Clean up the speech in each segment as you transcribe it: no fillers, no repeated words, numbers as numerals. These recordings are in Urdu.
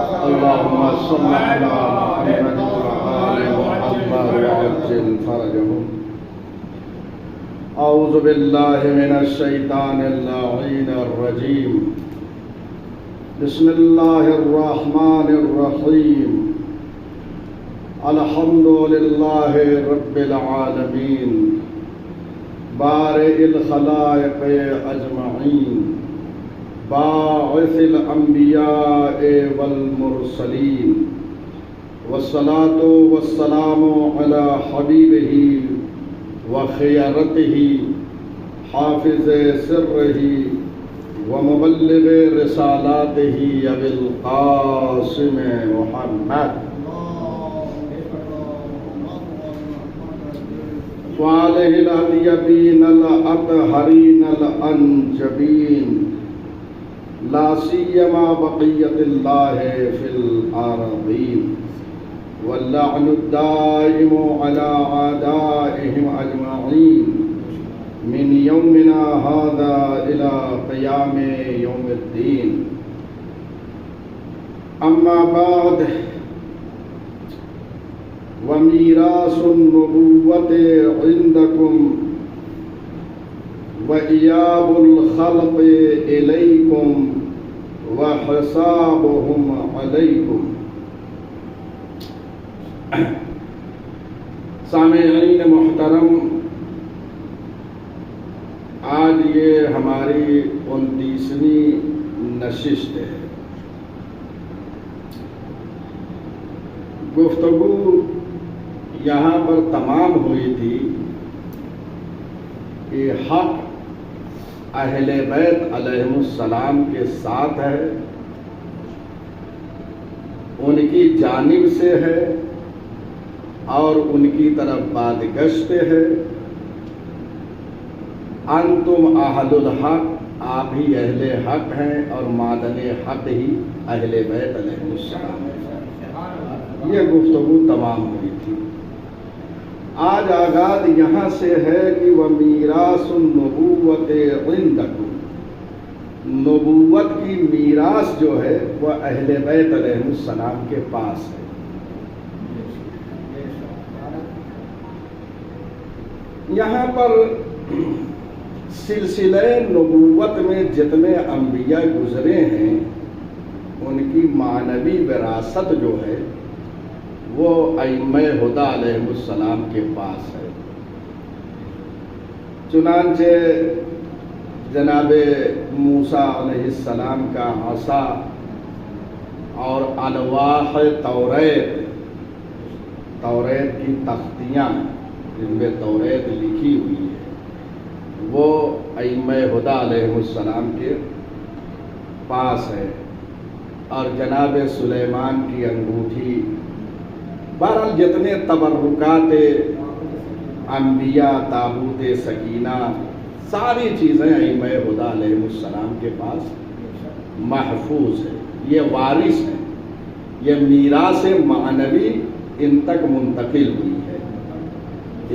اللهم صل على محمد وآل محمد وعجل فرجهم. اعوذ باللہ من الشیطان اللعین الرجیم. بسم اللہ الرحمن الرحیم. الحمد للہ رب العالمین بارئ الخلائق اجمعین باعث الانبیاء والمرسلین والصلاة والسلام علی حبیبہ وخیرتہ حافظ سرہ ومبلغ رسالاتہ ابی القاسم محمد وآلہ الأطیبین الأطہرین الأنجبین لا سیما بقیت اللہ فی الارضین واللعن الدائم علی اعدائهم اجمعین من یومنا هذا الى قیام یوم الدین. اما بعد ومیراث النبوۃ عندکم وإياب الخلق إليكم وحسابهم عليكم. سامعین محترم، آج یہ ہماری 29ویں نشست ہے. گفتگو یہاں پر تمام ہوئی تھی کہ حق اہل بیت علیہم السلام کے ساتھ ہے، ان کی جانب سے ہے اور ان کی طرف بازگشت ہے. انتم اہل الحق، آپ ہی اہل حق ہیں اور معدن حق ہی اہل بیت علیہم السلام ہے. یہ گفتگو تمام ہوئی تھی. آج آغاز یہاں سے ہے کہ وَمِيرَاثُ النُّبُوَّةِ عِندَكُمْ، نبوت کی میراث جو ہے وہ اہل بیت علیہ السلام کے پاس ہے. یہاں پر سلسلہ نبوت میں جتنے انبیاء گزرے ہیں ان کی معنوی وراثت جو ہے وہ ائمہ ہدی علیہ السلام کے پاس ہے. چنانچہ جناب موسیٰ علیہ السلام کا عصا اور الواح توریت کی تختیاں جن میں توریت لکھی ہوئی ہے وہ ائمہ ہدی علیہ السلام کے پاس ہے. اور جناب سلیمان کی انگوٹھی، بہرحال جتنے تبرکات انبیاء، تابوت سکینہ، ساری چیزیں ائمہ ہدی علیہ السلام کے پاس محفوظ ہے. یہ وارث ہیں، یہ میراث معنوی ان تک منتقل ہوئی ہے.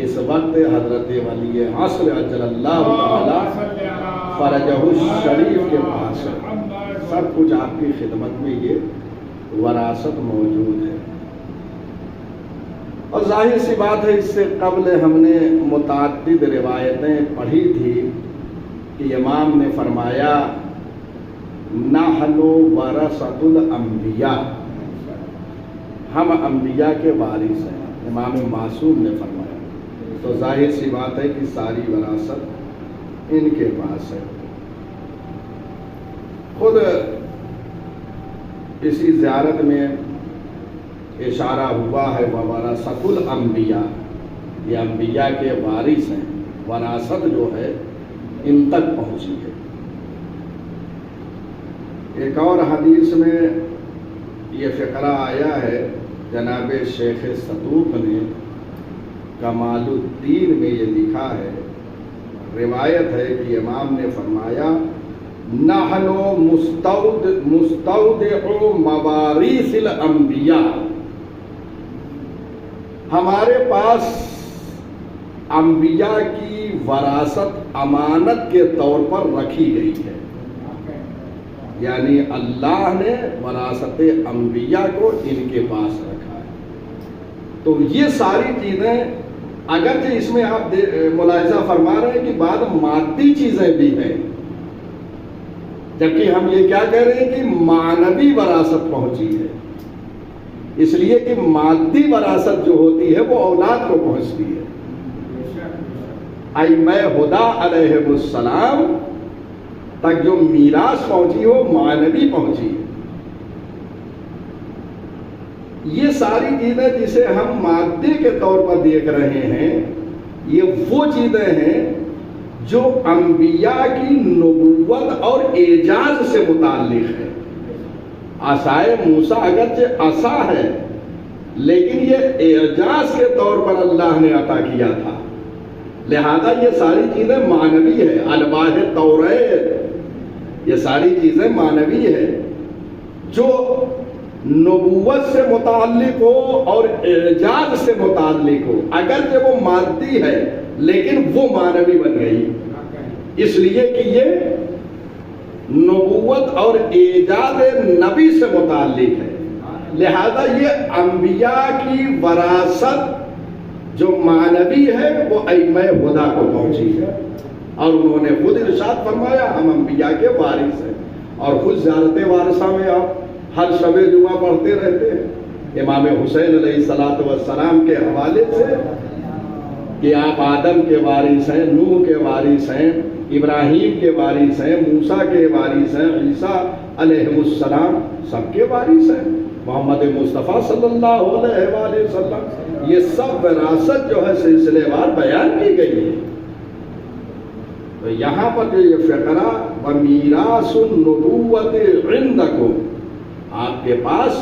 اس وقت حضرت ولی عصر عجل اللہ تعالی فرجہ الشریف کے پاس ہے. سب کچھ آپ کی خدمت میں یہ وراثت موجود ہے. اور ظاہر سی بات ہے، اس سے قبل ہم نے متعدد روایتیں پڑھی تھی کہ امام نے فرمایا نحن ورثۃ الانبیاء، ہم انبیاء کے وارث ہیں. امام معصوم نے فرمایا. تو ظاہر سی بات ہے کہ ساری وراثت ان کے پاس ہے. خود اسی زیارت میں اشارہ ہوا ہے وَوَرَثَةُ الْأَنْبِيَاء، یہ انبیاء کے وارث ہیں. وراثت جو ہے ان تک پہنچی ہے. ایک اور حدیث میں یہ فقرہ آیا ہے، جناب شیخ صدوق نے کمال الدین میں یہ لکھا ہے، روایت ہے کہ امام نے فرمایا نحن مستودع مواریث الانبیاء، ہمارے پاس انبیاء کی وراثت امانت کے طور پر رکھی گئی ہے. یعنی اللہ نے وراثت انبیاء کو ان کے پاس رکھا ہے. تو یہ ساری چیزیں اگرچہ اس میں آپ ملاحظہ فرما رہے ہیں کہ بعض مادی چیزیں بھی ہیں، جبکہ ہم یہ کیا کہہ رہے ہیں کہ معنوی وراثت پہنچی ہے، اس لیے کہ مادی وراثت جو ہوتی ہے وہ اولاد کو پہنچتی ہے. ائمہ ہدیٰ علیہ السلام تک جو میراث پہنچی وہ معنوی پہنچی ہے. یہ ساری چیزیں جسے ہم مادے کے طور پر دیکھ رہے ہیں، یہ وہ چیزیں ہیں جو انبیاء کی نبوت اور اعجاز سے متعلق ہے. عصائے موسیٰ اگرچہ عصا ہے لیکن یہ اعجاز کے طور پر اللہ نے عطا کیا تھا، لہذا یہ ساری چیزیں معنوی ہے. الواح توریت یہ ساری چیزیں معنوی ہے. جو نبوت سے متعلق ہو اور اعجاز سے متعلق ہو، اگرچہ وہ مادی ہے لیکن وہ معنوی بن گئی، اس لیے کہ یہ نبوت اور اعجاز نبی سے متعلق ہے. لہذا یہ انبیاء کی وراثت جو معنوی ہے وہ ائمہ ہدیٰ کو پہنچی ہے، اور انہوں نے خود ارشاد فرمایا ہم انبیاء کے وارث ہیں. اور خود زیارت وارثہ میں آپ ہر شب جمعہ پڑھتے رہتے ہیں امام حسین علیہ السلام کے حوالے سے کہ آپ آدم کے وارث ہیں، نوح کے وارث ہیں، ابراہیم کے وارث ہیں، موسیٰ کے وارث ہیں، عیسیٰ علیہ السلام سب کے وارث ہیں، محمد مصطفیٰ صلی اللہ علیہ وآلہ وسلم. یہ سب وراثت جو ہے سلسلے وار بیان کی گئی ہے. تو یہاں پر جو یہ فقرہ وَمِيرَاثُ النُّبُوَّةِ عِندَكُمْ، آپ کے پاس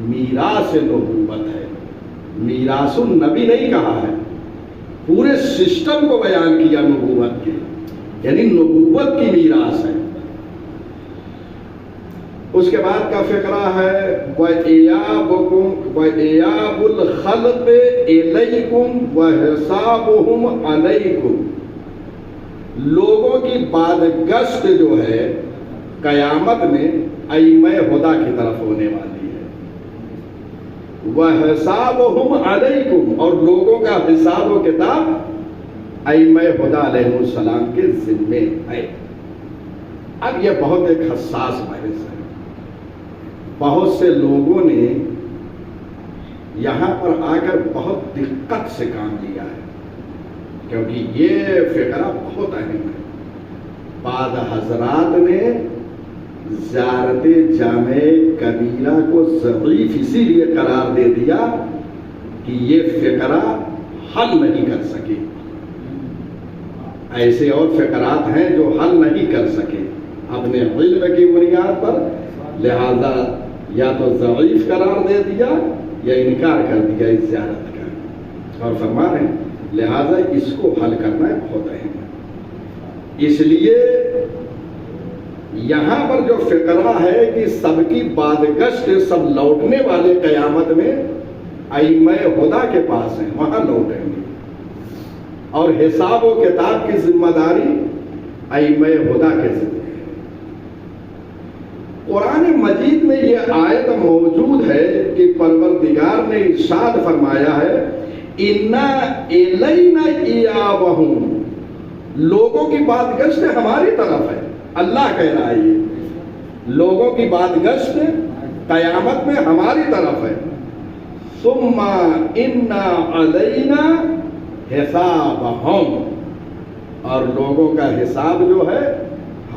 میراث نبوت ہے. میراث النبی نہیں کہا ہے، پورے سسٹم کو بیان کیا نبوت کے، یعنی نبوت کی میراث ہے. اس کے بعد کا فقرہ ہے وَإِيَابُ الْخَلْقِ إِلَيْكُمْ وَحِسَابُهُمْ عَلَيْكُمْ. لوگوں کی بازگشت جو ہے قیامت میں ائمہ ہدیٰ کی طرف ہونے والی ہے. وَحِسَابُهُمْ عَلَيْكُمْ، اور لوگوں کا حساب و کتاب ائمہ ہدیٰ علیہ السلام کے ذمے ہے. اب یہ بہت ایک حساس بحث ہے. بہت سے لوگوں نے یہاں پر آ کر بہت دقت سے کام لیا ہے، کیونکہ یہ فقرہ بہت اہم ہے. بعض حضرات نے زیارت جامع کبیرہ کو ضعیف اسی لیے قرار دے دیا کہ یہ فقرہ حل نہیں کر سکے. ایسے اور فقرات ہیں جو حل نہیں کر سکے اپنے علم کی بنیاد پر، لہذا یا تو ضعیف قرار دے دیا یا انکار کر دیا اس زیارت کا، اور فرما رہے ہیں لہذا اس کو حل کرنا بہت اہم ہے. اس لیے یہاں پر جو فقرہ ہے کہ سب کی بازگشت، سب لوٹنے والے قیامت میں ائمہ ہدیٰ کے پاس ہیں، وہاں لوٹیں گے، اور حساب و کتاب کی ذمہ داری ائمہ ہدیٰ کے ذمہ. قرآن مجید میں یہ آیت موجود ہے کہ پروردگار نے ارشاد فرمایا ہے اِنَّا إِلَيْنَا إِيَابَهُمْ، لوگوں کی بازگشت ہماری طرف ہے. اللہ کہہ رہا ہے یہ لوگوں کی بازگشت قیامت میں ہماری طرف ہے. ثُمَّ إِنَّا عَلَيْنَا حِسَابَهُمْ، اور لوگوں کا حساب جو ہے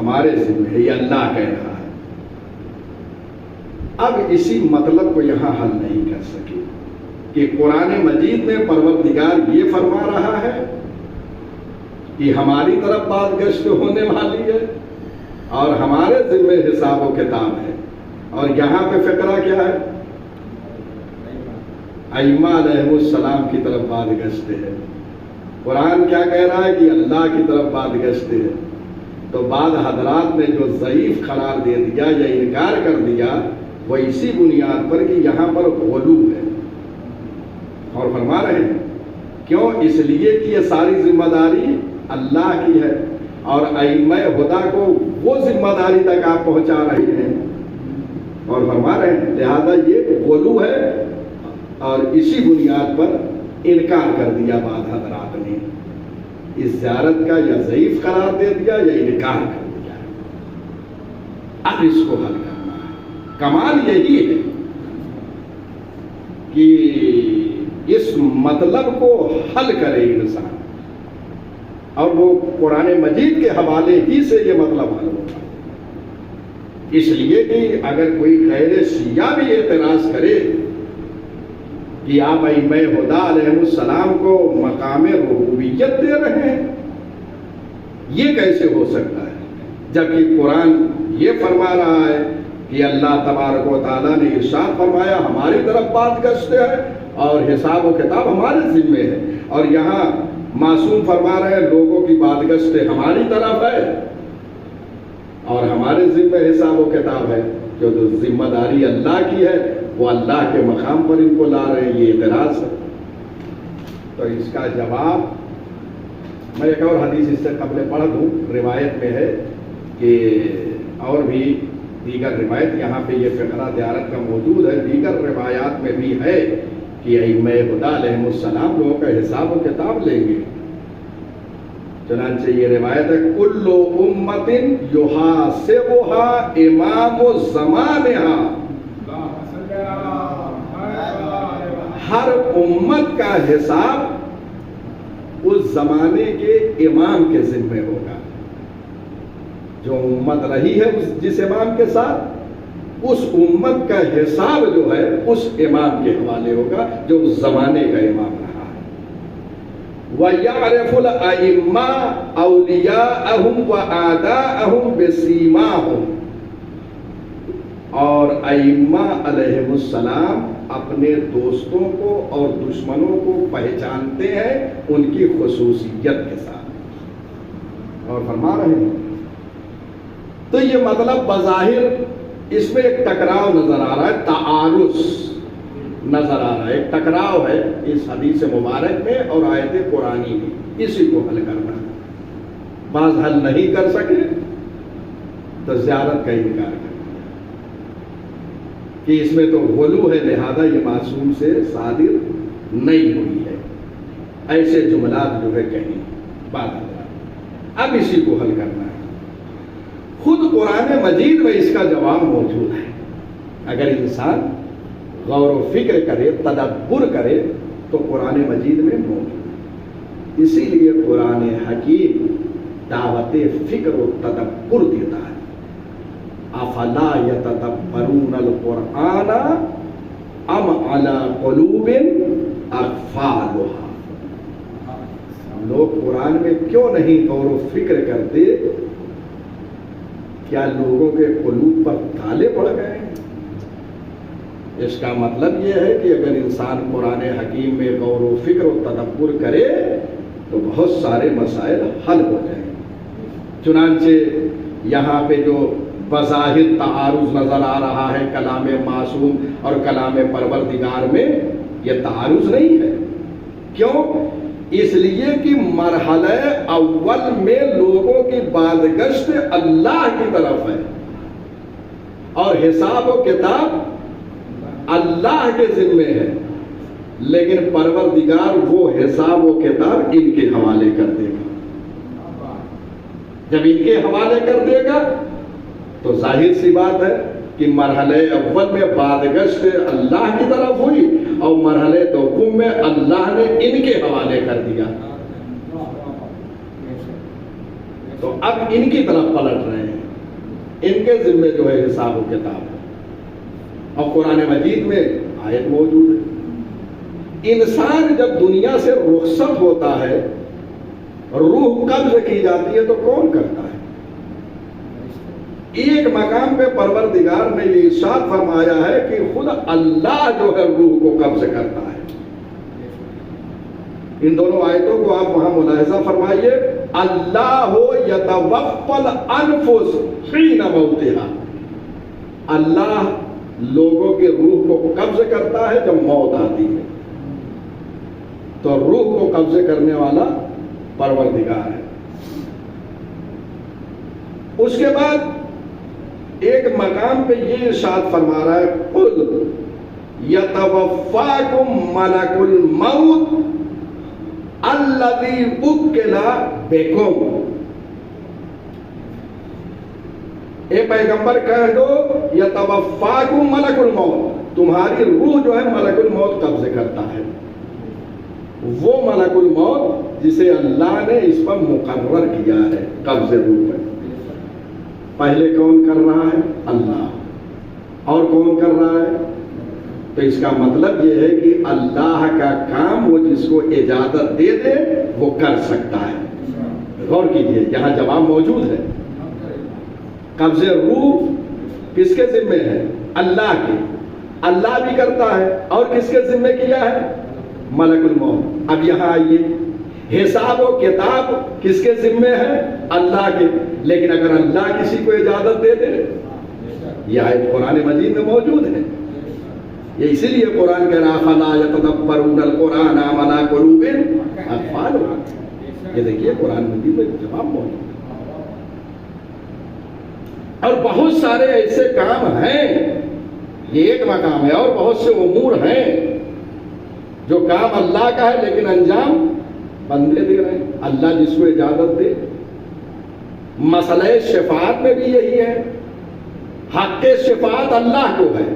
ہمارے ذمہ ہے. یہ اللہ کہہ رہا ہے. اب اسی مطلب کو یہاں حل نہیں کر سکے کہ قرآن مجید میں پروردگار یہ فرما رہا ہے کہ ہماری طرف بازگشت ہونے والی ہے اور ہمارے ذمہ حساب و کتاب ہے، اور یہاں پہ فقرہ کیا ہے؟ ائمہ علیہ السلام کی طرف بازگشت ہے. قرآن کیا کہہ رہا ہے کہ اللہ کی طرف بازگشت ہے. تو بعض حضرات نے جو ضعیف قرار دے دیا یا انکار کر دیا وہ اسی بنیاد پر کہ یہاں پر غلو ہے، اور فرما رہے ہیں کیوں؟ اس لیے کہ یہ ساری ذمہ داری اللہ کی ہے، اور ائمہ ہدیٰ کو وہ ذمہ داری تک آپ پہنچا رہے ہیں اور فرما رہے ہیں لہذا یہ غلو ہے اور اسی بنیاد پر انکار کر دیا بعض حضرات نے اس زیارت کا یا ضعیف قرار دے دیا یا انکار کر دیا. اب اس کو حل کرنا ہے. کمال یہی ہے کہ اس مطلب کو حل کرے انسان اور وہ قرآن مجید کے حوالے ہی سے یہ مطلب حل ہوگا. اس لیے کہ اگر کوئی غیر شیعہ بھی اعتراض کرے کہ آپ ائمہ ہدی علیہ السلام کو مقام ربوبیت دے رہے ہیں، یہ کیسے ہو سکتا ہے جبکہ قرآن یہ فرما رہا ہے کہ اللہ تبارک و تعالیٰ نے ارشاد فرمایا ہماری طرف بات گشتے ہے اور حساب و کتاب ہمارے ذمے ہے، اور یہاں معصوم فرما رہے ہیں لوگوں کی بات گشتے ہماری طرف ہے اور ہمارے ذمے حساب و کتاب ہے. جو ذمہ داری اللہ کی ہے وہ اللہ کے مقام پر ان کو لا رہے ہیں، یہ اعتراض ہے. تو اس کا جواب میں ایک اور حدیث اس سے قبل پڑھ دوں. روایت میں ہے کہ اور بھی دیگر روایت یہاں پہ یہ فقرہ زیارت کا موجود ہے، دیگر روایات میں بھی ہے کہ ائمہ ہدی علیہ السلام لوگوں کا حساب و کتاب لیں گے. چنانچہ یہ روایت ہے کل امت یحاسبها امام زمانہا، ہر امت کا حساب اس زمانے کے امام کے ذمہ ہوگا. جو امت رہی ہے جس امام کے ساتھ، اس امت کا حساب جو ہے اس امام کے حوالے ہوگا جو اس زمانے کا امام رہا ہے. وَيَعْرِفُ الْأَئِمَّةُ أَوْلِيَاءَهُمْ وَأَعْدَاءَهُمْ بِسِيمَاهُمْ، اور ائمہ علیہ السلام اپنے دوستوں کو اور دشمنوں کو پہچانتے ہیں ان کی خصوصیت کے ساتھ. اور فرما رہے ہیں تو یہ مطلب بظاہر اس میں ایک ٹکراؤ نظر آ رہا ہے، تعارض نظر آ رہا ہے، ایک ٹکراؤ ہے اس حدیث مبارک میں اور آیت قرآنی میں. اسی کو حل کرنا ہے. بعض حل نہیں کر سکے تو زیارت کا انکار کرنا کہ اس میں تو غلو ہے لہذا یہ معصوم سے صادر نہیں ہوئی ہے. ایسے جملات جو ہے کہیں بات. اب اسی کو حل کرنا ہے. خود قرآن مجید میں اس کا جواب موجود ہے. اگر انسان غور و فکر کرے، تدبر کرے تو قرآن مجید میں موجود ہے. اسی لیے قرآن حکیم دعوت فکر و تدبر دیتا ہے. افلا یتدبرون القرآن ام علی قلوب اقفالها، لوگ قرآن میں کیوں نہیں غور و فکر کرتے؟ کیا لوگوں کے قلوب پر تالے پڑ گئے ہیں؟ اس کا مطلب یہ ہے کہ اگر انسان قرآن حکیم میں غور و فکر و تدبر کرے تو بہت سارے مسائل حل ہو جائیں. چنانچہ یہاں پہ جو بظاہر تعارض نظر آ رہا ہے کلام معصوم اور کلام پروردگار میں، یہ تعارض نہیں ہے. کیوں؟ اس لیے کہ مرحلہ اول میں لوگوں کی بازگشت اللہ کی طرف ہے اور حساب و کتاب اللہ کے ذمے ہے، لیکن پروردگار وہ حساب و کتاب ان کے حوالے کر دے گا. جب ان کے حوالے کر دے گا تو ظاہر سی بات ہے کہ مرحلہ اول میں بازگشت اللہ کی طرف ہوئی اور مرحلہ دوم میں اللہ نے ان کے حوالے کر دیا. تو اب ان کی طرف پلٹ رہے ہیں، ان کے ذمے جو ہے حساب و کتاب ہے. اور قرآن مجید میں آیت موجود ہے. انسان جب دنیا سے رخصت ہوتا ہے، روح قبض کی جاتی ہے تو کون کرتا ہے؟ ایک مقام پہ پروردگار نے یہ ارشاد فرمایا ہے کہ خود اللہ جو ہے روح کو قبض کرتا ہے. ان دونوں آیتوں کو آپ وہاں ملاحظہ فرمائیے. اللہ یتوفی الانفس حین موتہا، اللہ لوگوں کے روح کو قبض کرتا ہے جب موت آتی ہے. تو روح کو قبض کرنے والا پروردگار ہے. اس کے بعد ایک مقام پہ یہ ارشاد فرما رہا ہے قل یتوفاکم ملک الموت الذی وکل بکم، اے پیغمبر کہہ دو یتوفاکم ملک الموت، تمہاری روح جو ہے ملک الموت قبضے کرتا ہے، وہ ملک الموت جسے اللہ نے اس پر مقرر کیا ہے قبضے روح پر۔ پہلے کون کر رہا ہے؟ اللہ، اور کون کر رہا ہے؟ تو اس کا مطلب یہ ہے کہ اللہ کا کام وہ جس کو اجازت دے دے وہ کر سکتا ہے۔ غور کیجئے، یہاں جواب موجود ہے۔ قبض روح کس کے ذمے ہے؟ اللہ کے، اللہ بھی کرتا ہے، اور کس کے ذمے کیا ہے؟ ملک الموت۔ اب یہاں آئیے، حساب و کتاب کس کے ذمے ہے؟ اللہ کے، لیکن اگر اللہ کسی کو اجازت دے دے، یہ آیت قرآن مجید میں موجود ہے۔ یہ اسی لیے قرآن کہہ رہا فَلَا يَتَدَبَّرُونَ الْقُرْآنَ أَمْ عَلَىٰ قُلُوبٍ أَقْفَالُهَا۔ یہ دیکھیے قرآن مجید میں جواب موجود ہے۔ اور بہت سارے ایسے کام ہیں، یہ ایک مقام ہے، اور بہت سے امور ہیں جو کام اللہ کا ہے لیکن انجام بندے دے رہے ہیں، اللہ جس کو اجازت دے۔ مسئلہ شفاعت میں بھی یہی ہے، حق شفاعت اللہ کو ہے،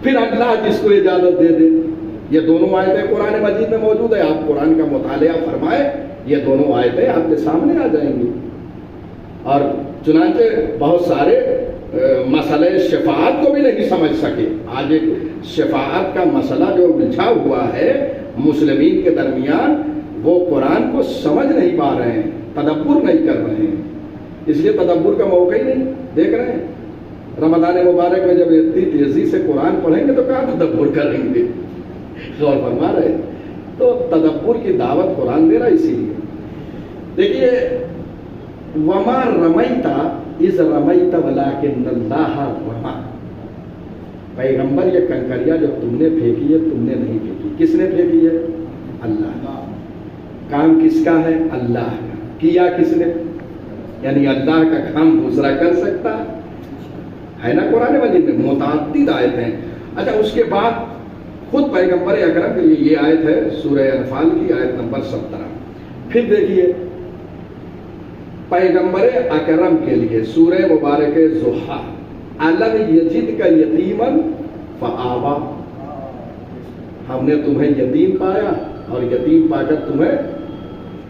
پھر اللہ جس کو اجازت دے دے۔ یہ دونوں آیتیں قرآن مجید میں موجود ہے، آپ قرآن کا مطالعہ فرمائیں، یہ دونوں آیتیں آپ کے سامنے آ جائیں گی۔ اور چنانچہ بہت سارے مسئلہ شفاعت کو بھی نہیں سمجھ سکے۔ آج ایک شفاعت کا مسئلہ جو الجھا ہوا ہے مسلمین کے درمیان، وہ قرآن کو سمجھ نہیں پا رہے ہیں، تدبر نہیں کر رہے ہیں، اس لیے تدبر کا موقع ہی نہیں دیکھ رہے ہیں۔ رمضان مبارک میں جب اتنی تیزی سے قرآن پڑھیں گے تو کہاں تدبر کریں گے؟ غور فرما رہے ہیں۔ تو تدبر کی دعوت قرآن دے رہا، اسی لیے دیکھیے وَمَا رَمَيْتَ إِذْ رَمَيْتَ وَلَٰكِنَّ اللَّهَ رَمَىٰ۔ پیغمبر یہ کنکریاں جو تم نے پھینکی ہے تم نے نہیں پھینکی، کس نے پھینکی ہے؟ اللہ۔ کام کس کا ہے؟ اللہ کا۔ کیا کس نے؟ یعنی اللہ کا کام دوسرا کر سکتا ہے نا؟ قرآن مجید میں متعدد آیتیں ہیں۔ اچھا، اس کے بعد خود پیغمبر اکرم کے لیے یہ آیت ہے سورہ انفال کی آیت نمبر 17۔ پھر دیکھیے پیغمبر اکرم کے لیے سورہ مبارک ضحیٰ، الم یجدک یتیما فآویٰ، ہم نے تمہیں یتیم پایا اور یتیم پا کر تمہیں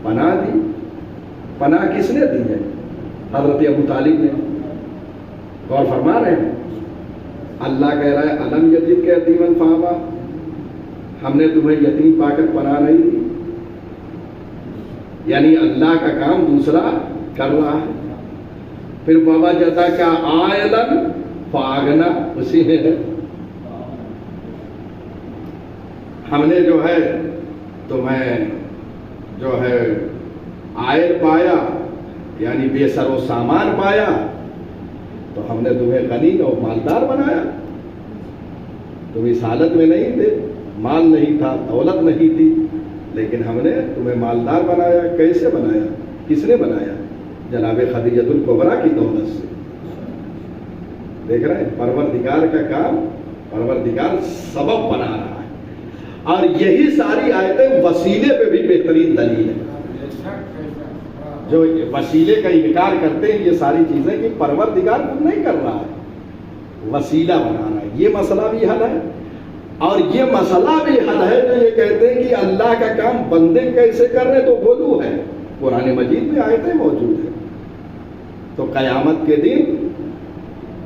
پناہ دی۔ پناہ کس نے دی ہے؟ حضرت ابو طالب نے۔ غور فرما رہے ہیں، اللہ کہہ رہا ہے الم یجدک یتیما فآویٰ، ہم نے تمہیں یتیم پا کر پناہ نہیں دی، یعنی اللہ کا کام دوسرا کر رہا ہے۔ پھر ووجدک عائلا فاغنی، اسی میں ہے ہم نے جو ہے تمہیں جو ہے عائل پایا، یعنی بے سر و سامان پایا، تو ہم نے تمہیں غنی اور مالدار بنایا۔ تم اس حالت میں نہیں تھے، مال نہیں تھا، دولت نہیں تھی، لیکن ہم نے تمہیں مالدار بنایا۔ کیسے بنایا؟ کس نے بنایا؟ جناب خدیجۃ الکبریٰ کی دولت سے۔ دیکھ رہے ہیں پروردگار کا کام، پروردگار سبب بنا رہا ہے۔ اور یہی ساری آیتیں وسیلے پہ بھی بہترین دلیل ہے۔ جو وسیلے کا انکار کرتے ہیں یہ ساری چیزیں کہ پروردگار خود نہیں کر رہا ہے، وسیلہ بنا رہا ہے، یہ مسئلہ بھی حل ہے۔ اور یہ مسئلہ بھی حل ہے جو یہ کہتے ہیں کہ اللہ کا کام بندے کیسے کر رہے، تو غلو ہے۔ قرآن مجید میں آیتیں موجود ہیں۔ تو قیامت کے دن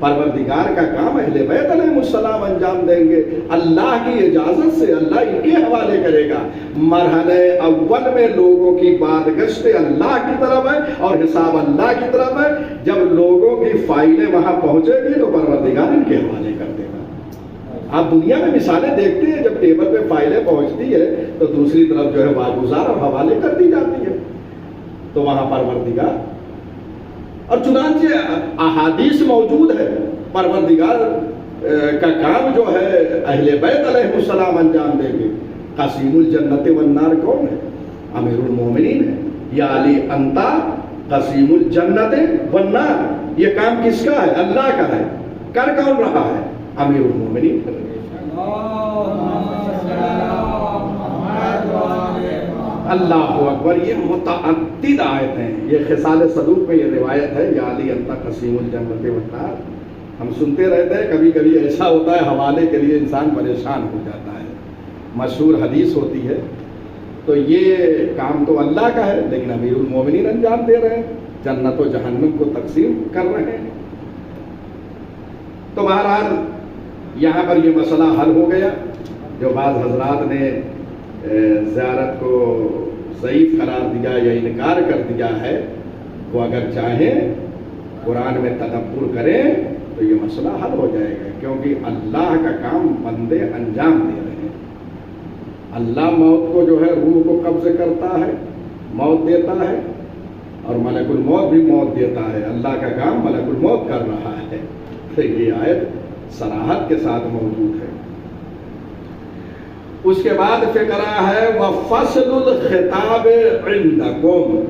پروردگار کا کام اہل بیت علیہ السلام انجام دیں گے، اللہ کی اجازت سے، اللہ ان کے حوالے کرے گا۔ مرحلہ اول میں لوگوں کی بازگشت اللہ کی طرف ہے اور حساب اللہ کی طرف ہے۔ جب لوگوں کی فائلیں وہاں پہنچے گی تو پروردگار ان کے حوالے کر دے گا۔ آپ دنیا میں مثالیں دیکھتے ہیں، جب ٹیبل پہ فائلیں پہنچتی ہے تو دوسری طرف جو ہے واگزار اور حوالے کر دی جاتی ہے، تو وہاں پروردگار۔ اور چنانچہ احادیث موجود ہے پروردگار کا کام جو ہے اہل بیت علیہ السلام انجام دیں گے۔ قسیم الجنت والنار کون ہے؟ امیر المومنین ہے۔ یا علی انتا قسیم الجنت والنار، یہ کام کس کا ہے؟ اللہ کا ہے۔ کر کون رہا ہے؟ امیر المومنین کر رہے ہیں۔ اللہ اکبر۔ یہ متعدد آیت ہیں، یہ خصال صدوق میں یہ روایت ہے، یا علی انت قسیم الجنت والنار۔ ہم سنتے رہتے ہیں، کبھی کبھی ایسا ہوتا ہے حوالے کے لیے انسان پریشان ہو جاتا ہے، مشہور حدیث ہوتی ہے، تو یہ کام تو اللہ کا ہے لیکن امیر المومنین انجام دے رہے ہیں، جنت و جہنم کو تقسیم کر رہے ہیں۔ تو بہرحال یہاں پر یہ مسئلہ حل ہو گیا۔ جو بعض حضرات نے زیارت کو ضعیف قرار دیا یا انکار کر دیا ہے، وہ اگر چاہیں قرآن میں تدبر کریں تو یہ مسئلہ حل ہو جائے گا، کیونکہ اللہ کا کام بندے انجام دے رہے ہیں۔ اللہ موت کو جو ہے روح کو قبض کرتا ہے، موت دیتا ہے، اور ملک الموت بھی موت دیتا ہے۔ اللہ کا کام ملک الموت کر رہا ہے۔ تو یہ آیت صراحت کے ساتھ موجود ہے۔ اس کے بعد فقرہ ہے وَفَصْلُ الْخِطَابِ عِنْدَكُمْ،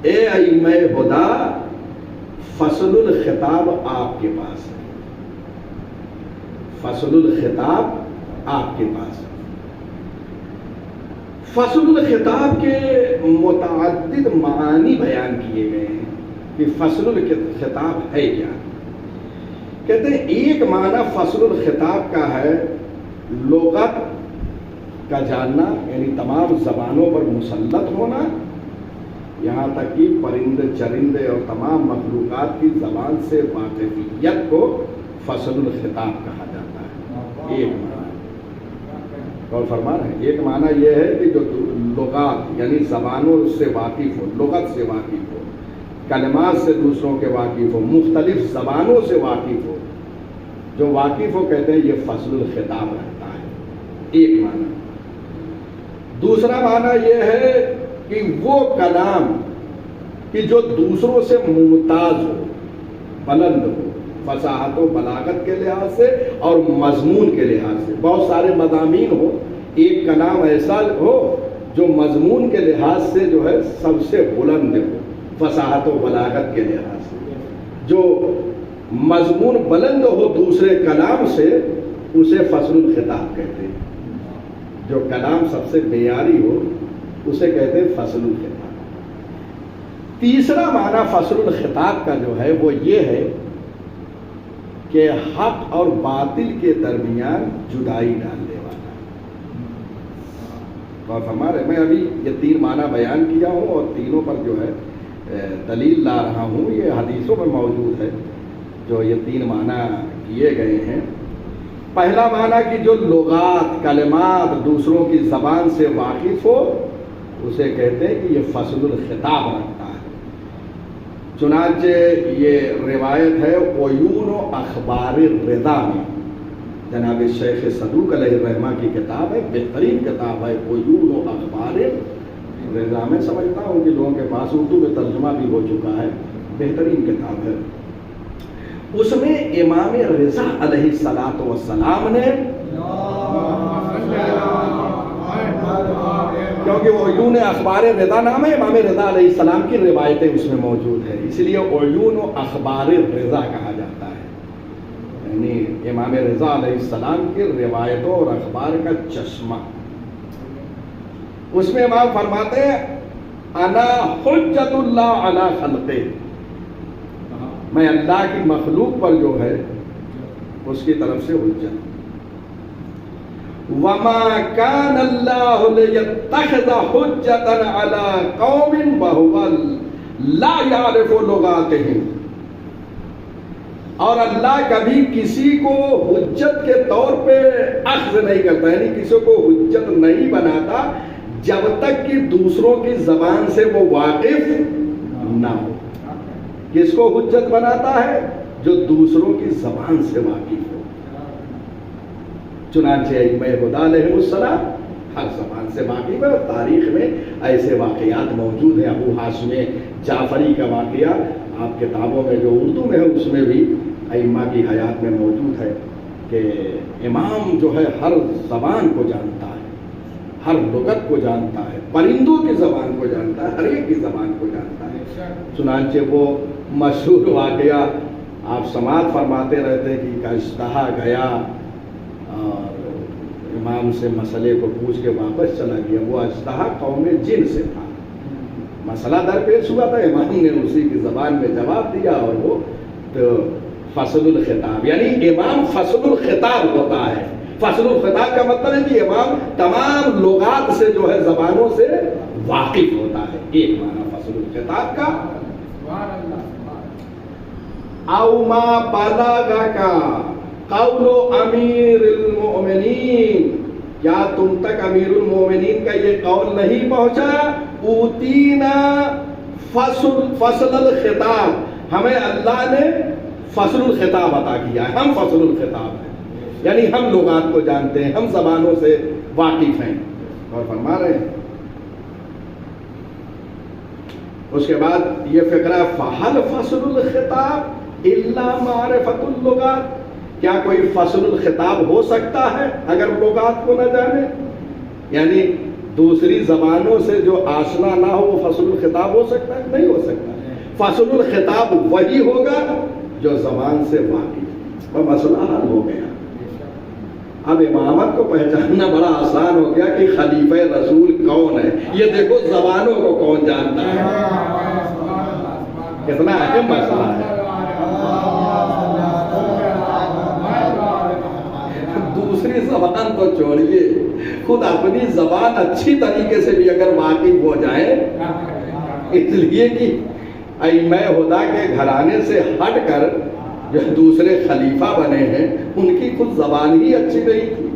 اے ائمہ ہدی، فصل الخطاب آپ کے پاس ہے۔ فصل الخطاب آپ کے پاس ہے۔ فصل الخطاب کے متعدد معانی بیان کیے گئے ہیں کہ فصل الخطاب ہے کیا۔ کہتے ہیں ایک معنی فصل الخطاب کا ہے لغت کا جاننا، یعنی تمام زبانوں پر مسلط ہونا، یہاں تک کہ پرندے چرندے اور تمام مخلوقات کی زبان سے واقفیت کو فصل الخطاب کہا جاتا ہے۔ ایک معنی اور فرما رہے ہیں، ایک معنی یہ ہے کہ جو لغات یعنی زبانوں سے واقف ہو، لغت سے واقف ہو، کلمات سے دوسروں کے واقف ہو، مختلف زبانوں سے واقف ہو، جو واقف ہو کہتے ہیں یہ فصل الخطاب رہتا ہے۔ ایک معنی۔ دوسرا معنی یہ ہے کہ وہ کلام کہ جو دوسروں سے ممتاز ہو، بلند ہو، فصاحت و بلاغت کے لحاظ سے اور مضمون کے لحاظ سے۔ بہت سارے مضامین ہو، ایک کلام ایسا ہو جو مضمون کے لحاظ سے جو ہے سب سے بلند ہو، فصاحت و بلاغت کے لحاظ سے۔ جو مضمون بلند ہو دوسرے کلام سے اسے فصل الخطاب کہتے ہیں۔ جو کلام سب سے معیاری ہو اسے کہتے ہیں فصل الخطاب۔ تیسرا معنی فصل الخطاب کا جو ہے وہ یہ ہے کہ حق اور باطل کے درمیان جدائی ڈالنے والا۔ اور ہمارے میں ابھی یہ تین معنی بیان کیا ہوں اور تینوں پر جو ہے دلیل لا رہا ہوں، یہ حدیثوں میں موجود ہے جو یہ تین معنی کیے گئے ہیں۔ پہلا معنی کہ جو لغات کلمات دوسروں کی زبان سے واقف ہو اسے کہتے ہیں کہ یہ فصل الخطاب رکھتا ہے۔ چنانچہ یہ روایت ہے عیون و اخبار الرضا میں، جناب شیخ صدوق علیہ الرحمہ کی کتاب ہے، بہترین کتاب ہے عیون و اخبار الرضا۔ میں سمجھتا ہوں کہ لوگوں کے پاس اردو میں ترجمہ بھی ہو چکا ہے، بہترین کتاب ہے۔ اس میں امام رضا علیہ السلام نے، کیونکہ وہ عیون اخبار رضا نام ہے، امام رضا علیہ السلام کی روایتیں اس میں موجود ہیں، اس لیے عیون و اخبار رضا کہا جاتا ہے، یعنی امام رضا علیہ السلام کی روایتوں اور اخبار کا چشمہ۔ اس میں امام فرماتے ہیں انا حجت اللہ علی خلقہ، میں اللہ کی مخلوق پر جو ہے اس کی طرف سے حجت۔ وما كان اللہ لیتخذ حجتا علی قوم وهو لا يعرف لغاتهم، اور اللہ کبھی کسی کو حجت کے طور پہ اخذ نہیں کرتا، یعنی کسی کو حجت نہیں بناتا جب تک کہ دوسروں کی زبان سے وہ واقف نہ ہو۔ کس کو حجت بناتا ہے؟ جو دوسروں کی زبان سے واقف ہو۔ چنانچہ ائمہ ہدی علیہ السلام ہر زبان سے واقف ہے، اور تاریخ میں ایسے واقعات موجود ہیں۔ ابو ہاشم جعفری کا واقعہ آپ کتابوں میں جو اردو میں ہے اس میں بھی ائمہ کی حیات میں موجود ہے کہ امام جو ہے ہر زبان کو جانتا ہے، ہر لغت کو جانتا ہے، پرندوں کی زبان کو جانتا ہے، ہر ایک کی زبان کو جانتا ہے۔ چنانچہ وہ مشہور واقعہ آپ سماعت فرماتے رہتے کہ ایک اژدہا گیا اور امام سے مسئلے کو پوچھ کے واپس چلا گیا۔ وہ اژدہا قوم جن سے تھا، مسئلہ درپیش ہوا تھا، امام نے اسی کی زبان میں جواب دیا، اور وہ تو فصل الخطاب، یعنی امام فصل الخطاب ہوتا ہے۔ فصل الخطاب کا مطلب ہے کہ امام تمام لغات سے جو ہے زبانوں سے واقف ہوتا ہے، ایک معنی فصل الخطاب کا۔ او ما بلغک قول امیر المؤمنین، کیا تم تک امیر المؤمنین کا یہ قول نہیں پہنچا؟ اوتینا فصل الخطاب، ہمیں اللہ نے فصل الخطاب عطا کیا ہے، ہم فصل الخطاب ہیں، یعنی ہم لغات کو جانتے ہیں، ہم زبانوں سے واقف ہیں۔ اور فرما رہے ہیں اس کے بعد یہ فقرہ فَهَلْ فَصْلُ الْخِطَابِ إِلَّا مَعْرِفَةُ اللُّغَاتِ، کیا کوئی فصل الخطاب ہو سکتا ہے اگر لغات کو نہ جانے؟ یعنی دوسری زبانوں سے جو آشنا نہ ہو وہ فصل الخطاب ہو سکتا ہے؟ نہیں ہو سکتا۔ فصل الخطاب وہی ہوگا جو زبان سے واقف، وہ مسئلہ حل ہو گیا۔ اب امامت کو پہچاننا بڑا آسان ہو گیا کہ خلیفہ رسول کون ہے، یہ دیکھو زبانوں کو کون جانتا ہے، کتنا اہم مسئلہ ہے۔ دوسری زبان تو چھوڑیے، خود اپنی زبان اچھی طریقے سے بھی اگر واقف ہو جائیں، اس لیے کہ ائمہ ہدیٰ کے گھرانے سے ہٹ کر جو دوسرے خلیفہ بنے ہیں ان کی خود زبان ہی اچھی نہیں تھی۔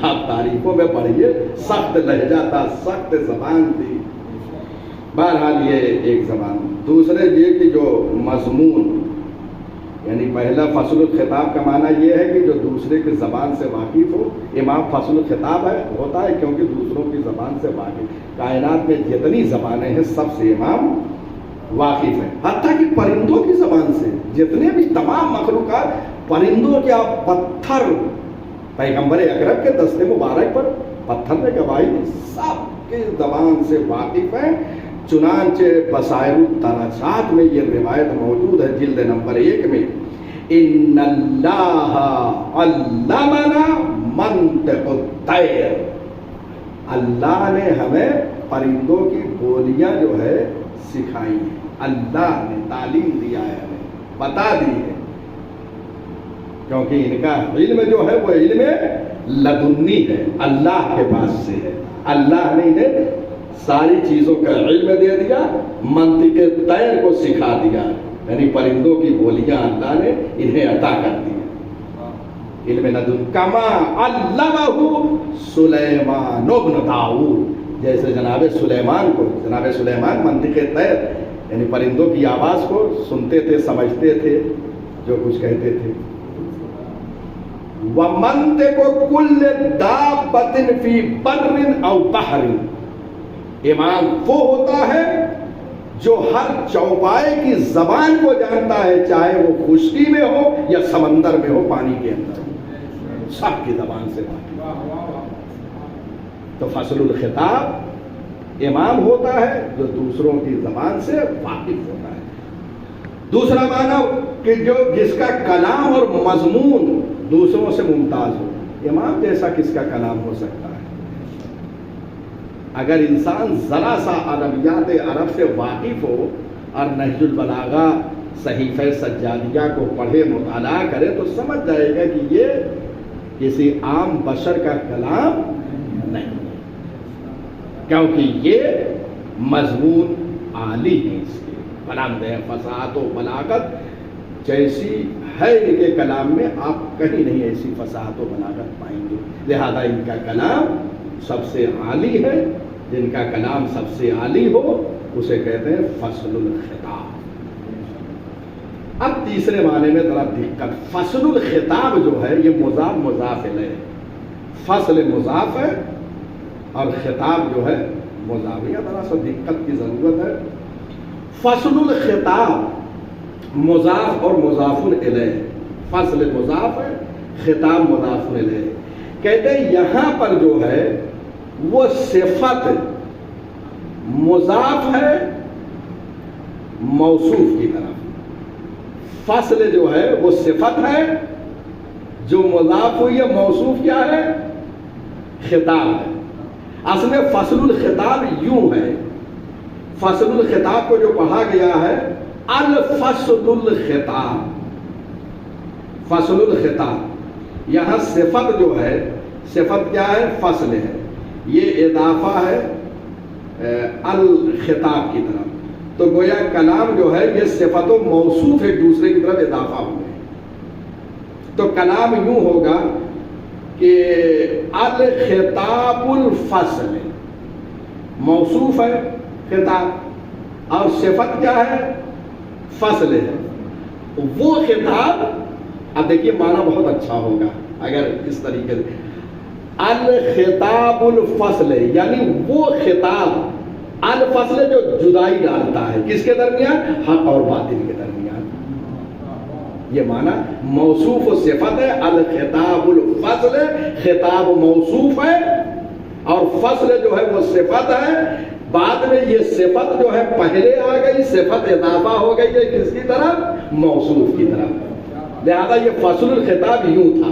آپ تاریخوں میں پڑھیے، سخت لہجہ تھا، سخت زبان تھی۔ بہرحال یہ ایک زبان۔ دوسرے یہ کہ جو مضمون، یعنی پہلا فصل الخطاب کا معنی یہ ہے کہ جو دوسرے کی زبان سے واقف ہو، امام فصل الخطاب ہے ہوتا ہے کیونکہ دوسروں کی زبان سے واقف۔ کائنات میں جتنی زبانیں ہیں سب سے امام واقف ہے، حتیٰ کہ پرندوں کی زبان سے، جتنے بھی تمام مخلوقات، پرندوں کیا پتھر، پیغمبر اکرم کے دست مبارک پر پتھر نے گواہی دی، سب کی زبان سے واقف ہے۔ چنانچہ بصائر الدرجات میں یہ روایت موجود ہے جلد نمبر 1 میں، ان اللہ علمنا منطق الطیر، اللہ نے ہمیں پرندوں کی بولیاں جو ہے سکھائی ہے، اللہ نے تعلیم دیا ہے، ہمیں بتا دی ہے، کیونکہ ان کا علم جو ہے وہ علم لدنی ہے، اللہ کے پاس سے ہے۔ اللہ نے انہیں ساری چیزوں کا علم دے دیا، منطق طیر کو سکھا دیا، یعنی پرندوں کی بولیاں اللہ نے انہیں عطا کر دی، علم لدن کما علمہ سلیمان ابن داؤد، جیسے جناب سلیمان کو، جناب سلیمان منطق طیر یعنی پرندوں کی آواز کو سنتے تھے، سمجھتے تھے، جو کچھ کہتے تھے۔ وَمَنْطِقُ كُلِّ دَابَّةٍ فِي بَرٍّ أَوْ بَحْرٍ، امام وہ ہوتا ہے جو ہر چوپائے کی زبان کو جانتا ہے، چاہے وہ خشکی میں ہو یا سمندر میں ہو، پانی کے اندر، سب کی زبان سے واقف۔ تو فصل الخطاب امام ہوتا ہے جو دوسروں کی زبان سے واقف ہوتا ہے۔ دوسرا معنی کہ جو جس کا کلام اور مضمون دوسروں سے ممتاز ہو، امام جیسا کس کا کلام ہو سکتا ہے؟ اگر انسان ذرا سا ادبیات عرب سے واقف ہو اور نہج البلاغہ صحیفہ سجادیہ کو پڑھے، مطالعہ کرے تو سمجھ جائے گا کہ یہ کسی عام بشر کا کلام نہیں ہے، کیونکہ یہ مضمون عالی ہے، اس کے بلند ہے، فصاحت و بلاغت جیسی ہے ان کے کلام میں آپ کہیں نہیں ایسی فصاحت و بلاغت پائیں گے، لہذا ان کا کلام سب سے عالی ہے۔ جن کا کلام سب سے عالی ہو اسے کہتے ہیں فصل الخطاب۔ اب تیسرے معنی میں ذرا دقت، فصل الخطاب جو ہے یہ مضاف مضاف الیہ، فصل مضاف ہے اور خطاب جو ہے مضاف، یہ ذرا سا دقت کی ضرورت ہے۔ فصل الخطاب مضاف اور مضاف الیہ، فصل مضاف ہے، خطاب مضاف الیہ، کہتے ہیں یہاں پر جو ہے وہ صفت مضاف ہے موصوف کی طرف، فصل جو ہے وہ صفت ہے جو مضاف ہوئی ہے، موصوف کیا ہے؟ خطاب ہے۔ اصل میں فصل الخطاب یوں ہے، فصل الخطاب کو جو کہا گیا ہے الفصل الخطاب، فصل الخطاب، یہاں صفت جو ہے، صفت کیا ہے؟ فصل ہے، یہ اضافہ ہے الخطاب کی طرف، تو گویا کلام جو ہے یہ صفت و موصوف ایک دوسرے کی طرف اضافہ ہوئے، تو کلام یوں ہوگا کہ الخطاب الفصل، موصوف ہے خطاب اور صفت کیا ہے؟ فصل ہے۔ وہ خطاب، اب دیکھیے معنی بہت اچھا ہوگا اگر اس طریقے سے، الخطاب الفصل یعنی وہ خطاب، الفصل جو جدائی ڈالتا ہے کس کے درمیان؟ حق اور باطل کے درمیان، یہ معنی موصوف و صفت ہے، الخطاب الفصل، خطاب موصوف ہے اور فصل جو ہے وہ صفت ہے، بعد میں یہ صفت جو ہے پہلے آ گئی، صفت اضافہ ہو گئی ہے کس کی طرف؟ موصوف کی طرف، لہذا یہ فصل الخطاب یوں تھا،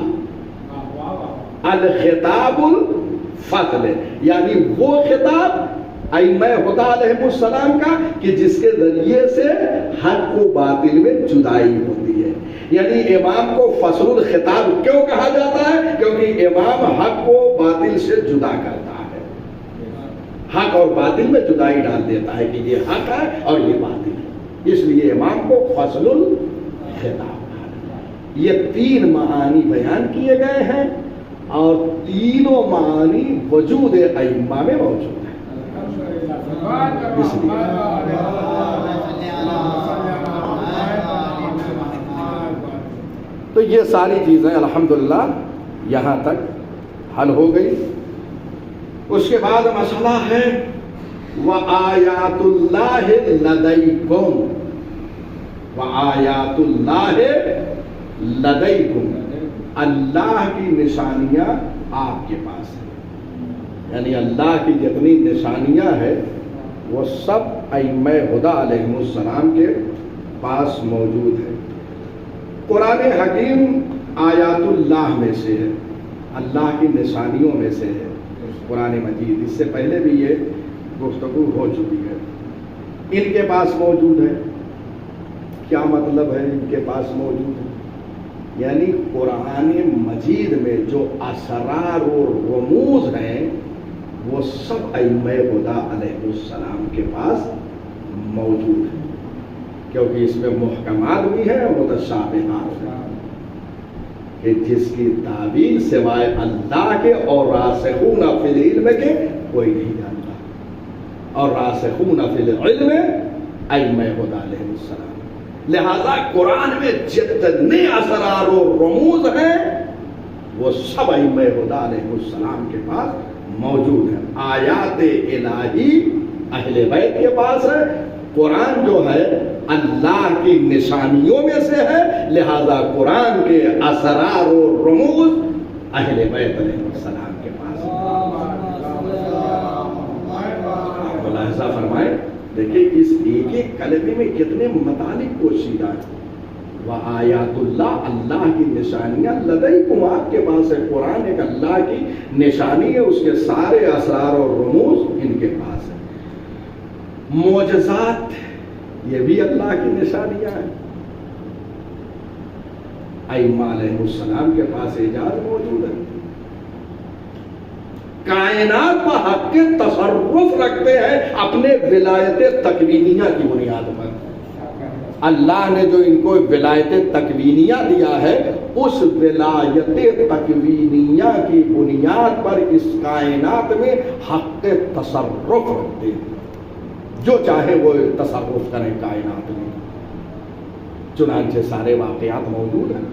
الخطاب الفصل یعنی وہ خطاب ائمہ ہدی علیہ السلام کا کہ جس کے ذریعے سے حق و باطل میں جدائی ہوتی ہے، یعنی امام کو فصل الخطاب کیوں کہا جاتا ہے؟ کیونکہ امام حق کو باطل سے جدا کرتا ہے، حق اور باطل میں جدائی ڈال دیتا ہے کہ یہ حق ہے اور یہ باطل ہے، اس لیے امام کو فصل الخطاب کہا جاتا ہے۔ یہ تین معانی بیان کیے گئے ہیں اور تینوں معانی وجود ائمہ میں موجود ہیں، اس لیے تو یہ ساری چیزیں الحمدللہ یہاں تک حل ہو گئی۔ اس کے بعد مسئلہ ہے وآیات اللہ لدیکم، وآیات اللہ لدیکم، اللہ کی نشانیاں آپ کے پاس ہیں، یعنی اللہ کی جتنی نشانیاں ہیں وہ سب ائمہ ہدی علیہ السلام کے پاس موجود ہیں۔ قرآن حکیم آیات اللہ میں سے ہے، اللہ کی نشانیوں میں سے ہے قرآن مجید، اس سے پہلے بھی یہ گفتگو ہو چکی ہے۔ ان کے پاس موجود ہے، کیا مطلب ہے ان کے پاس موجود ہے؟ یعنی قرآن مجید میں جو اسرار و رموز ہیں وہ سب ائمہ ہدی علیہ السلام کے پاس موجود ہیں، کیونکہ اس میں محکمات بھی ہیں اور متشابہات ہیں کہ جس کی تعبیر سوائے اللہ کے اور راسخون فی العلم کے کوئی نہیں جانتا، اور راسخون فی العلم ائمہ ہدی علیہ السلام، لہذا قرآن میں جتنے اسرار و رموز ہیں وہ سب ائمہ ہدی علیہ السلام کے پاس موجود ہیں۔ آیات الہی اہل بیت کے پاس ہے، قرآن جو ہے اللہ کی نشانیوں میں سے ہے، لہذا قرآن کے اسرار و رموز اہل بیت علیہ السلام کے پاس آپ ملاحظہ فرمائیں، دیکھیں اس ایک ایک کلمے میں کتنے مطالب پوشیدہ ہیں۔ وآیات اللہ، اللہ کی نشانیاں لدیکم، آپ کے پاس ہے، قرآن ایک اللہ کی نشانی ہے، اس کے سارے اسرار اور رموز ان کے پاس ہے۔ معجزات یہ بھی اللہ کی نشانیاں ہیں، ائمہ علیہ السلام کے پاس اعجاز موجود ہے، کائنات پر حق کے تصرف رکھتے ہیں اپنے ولایت تکوینیہ کی بنیاد پر۔ اللہ نے جو ان کو ولایت تکوینیہ دیا ہے، اس ولایت تکوینیہ کی بنیاد پر اس کائنات میں حق تصرف رکھتے ہیں، جو چاہے وہ تصرف کریں کائنات میں، چنانچہ سارے واقعات موجود ہیں،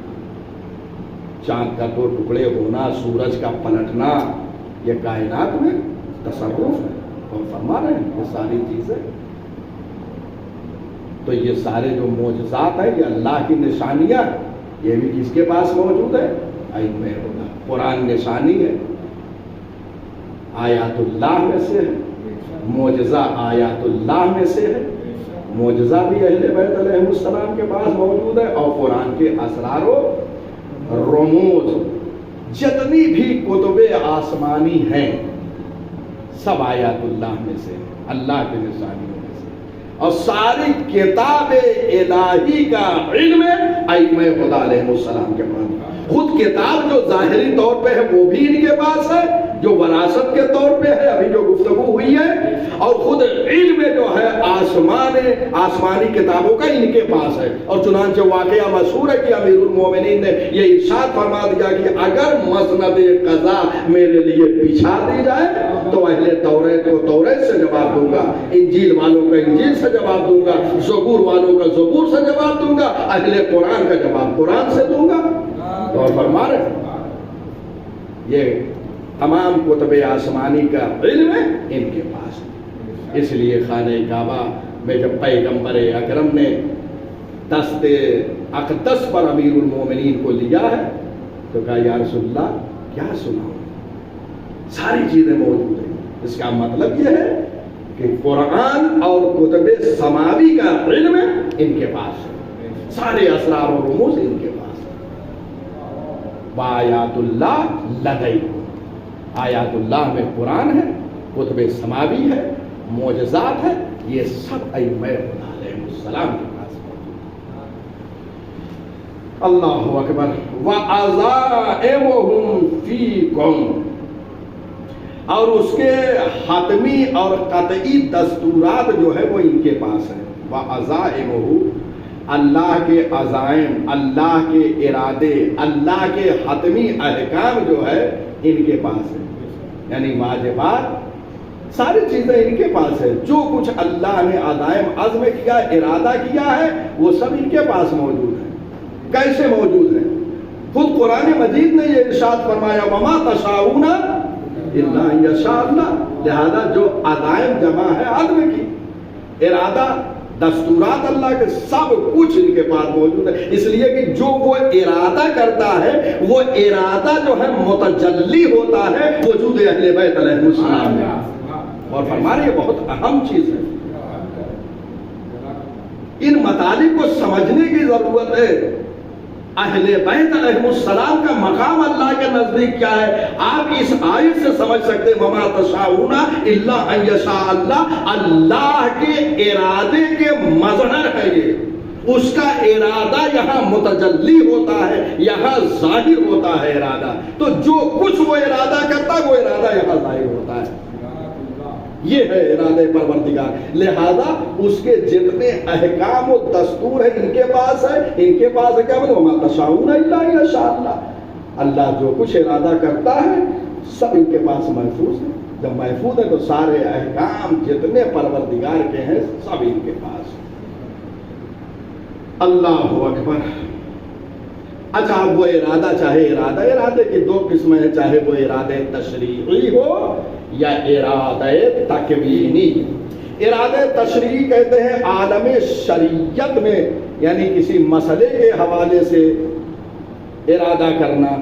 چاند کا دو ٹکڑے ہونا، سورج کا پلٹنا، یہ کائنات میں تصرف ہے، اور فرما رہے ہیں یہ ساری چیزیں۔ تو یہ سارے جو معجزات ہیں یہ اللہ کی نشانیاں، یہ بھی کس کے پاس موجود ہے؟ ائمہ ہدی۔ قرآن نشانی ہے، آیات اللہ میں سے ہے، معجزہ آیات اللہ میں سے ہے۔ معجزہ بھی اہل بیت علیہ السلام کے پاس موجود ہے، اور قرآن کے اسرار و رموز جتنی بھی کتب آسمانی ہیں سب آیات اللہ میں سے، اللہ کے نشانیوں میں سے، اور ساری کتاب الہی کا علم ائمہ خدا علیہ السلام کے پاس۔ خود کتاب جو ظاہری طور پہ ہے وہ بھی ان کے پاس ہے، جو وراثت کے طور پہ ہے ابھی جو گفتگو ہوئی ہے، اور خود علم جو ہے آسمانی کتابوں کا ان کے پاس ہے۔ اور چنانچہ واقعہ مشہور ہے کہ امیر المومنین نے یہ ارشاد فرما دیا کہ اگر مسند قضا میرے لیے بچھا دی جائے تو اہل توریت کو توریت سے جواب دوں گا، انجیل والوں کا انجیل سے جواب دوں گا، زبور والوں کا زبور سے جواب دوں گا، اہل قرآن کا جواب قرآن سے دوں گا۔ اور فرما رہے یہ تمام کتب آسمانی کا علم ان کے پاس ہے۔ اس لیے خانہ کعبہ میں جب پیغمبر اکرم نے دست اقدس پر امیر المومنین کو لیا ہے تو کہا یا رسول اللہ کیا سناؤں، ساری چیزیں موجود ہیں۔ اس کا مطلب یہ ہے کہ قرآن اور کتب سماوی کا علم ان کے پاس ہے، سارے اسرار و رموز ان کے پاس ہے۔ وآیات اللہ لدیکم، آیات اللہ میں قرآن ہے، کتب سماوی ہے، معجزات ہے، یہ سب ائمہ خدا علیہ السلام کے پاس ہے۔ اللہ اکبر۔ وعزائمہم فیکم، اور اس کے حتمی اور قطعی دستورات جو ہے وہ ان کے پاس ہے۔ وعزائمہ، اللہ کے عزائم، اللہ کے ارادے، اللہ کے حتمی احکام جو ہے ان کے پاس ہے، یعنی واجبات ساری چیزیں ان کے پاس ہے۔ جو کچھ اللہ نے عزائم عزم کیا، ارادہ کیا ہے، وہ سب ان کے پاس موجود ہے۔ کیسے موجود ہے؟ خود قرآن مجید نے یہ ارشاد فرمایا وما تشاؤون الا ان یشاء اللہ، لہذا جو عزائم جمع ہے عزم کی، ارادہ، دستورات اللہ کے، سب کچھ ان کے پاس موجود ہے۔ اس لیے کہ جو وہ ارادہ کرتا ہے وہ ارادہ جو ہے متجلی ہوتا ہے وجود اہل بیت علیہ السلام میں۔ اور فرما رہے یہ بہت اہم چیز ہے، ان مطالب کو سمجھنے کی ضرورت ہے۔ اہل بیت علیہ السلام کا مقام اللہ کے نزدیک کیا ہے، آپ اس آیت سے سمجھ سکتے ہیں وما تشاؤون الا ان یشاء اللہ، اللہ کے ارادے کے مظہر ہے یہ، اس کا ارادہ یہاں متجلی ہوتا ہے، یہاں ظاہر ہوتا ہے ارادہ، تو جو کچھ وہ ارادہ کرتا ہے وہ ارادہ یہاں ظاہر ہوتا ہے، یہ ہے ارادہ پروردگار۔ لہذا اس کے جتنے احکام و دستور ہیں ان کے پاس ہے، ان کے پاس ہے کیا بولے وما تشاؤون الا ان یشاء اللہ، اللہ جو کچھ ارادہ کرتا ہے سب ان کے پاس محفوظ ہے۔ جب محفوظ ہے تو سارے احکام جتنے پروردگار کے ہیں سب ان کے پاس ہے۔ اللہ اکبر۔ اچھا وہ ارادہ، چاہے ارادے کی دو قسمیں ہیں، چاہے وہ ارادہ تشریعی ہو یا ارادہ تکوینی۔ ارادہ تشریعی کہتے ہیں عالم شریعت میں، یعنی کسی مسئلے کے حوالے سے ارادہ کرنا،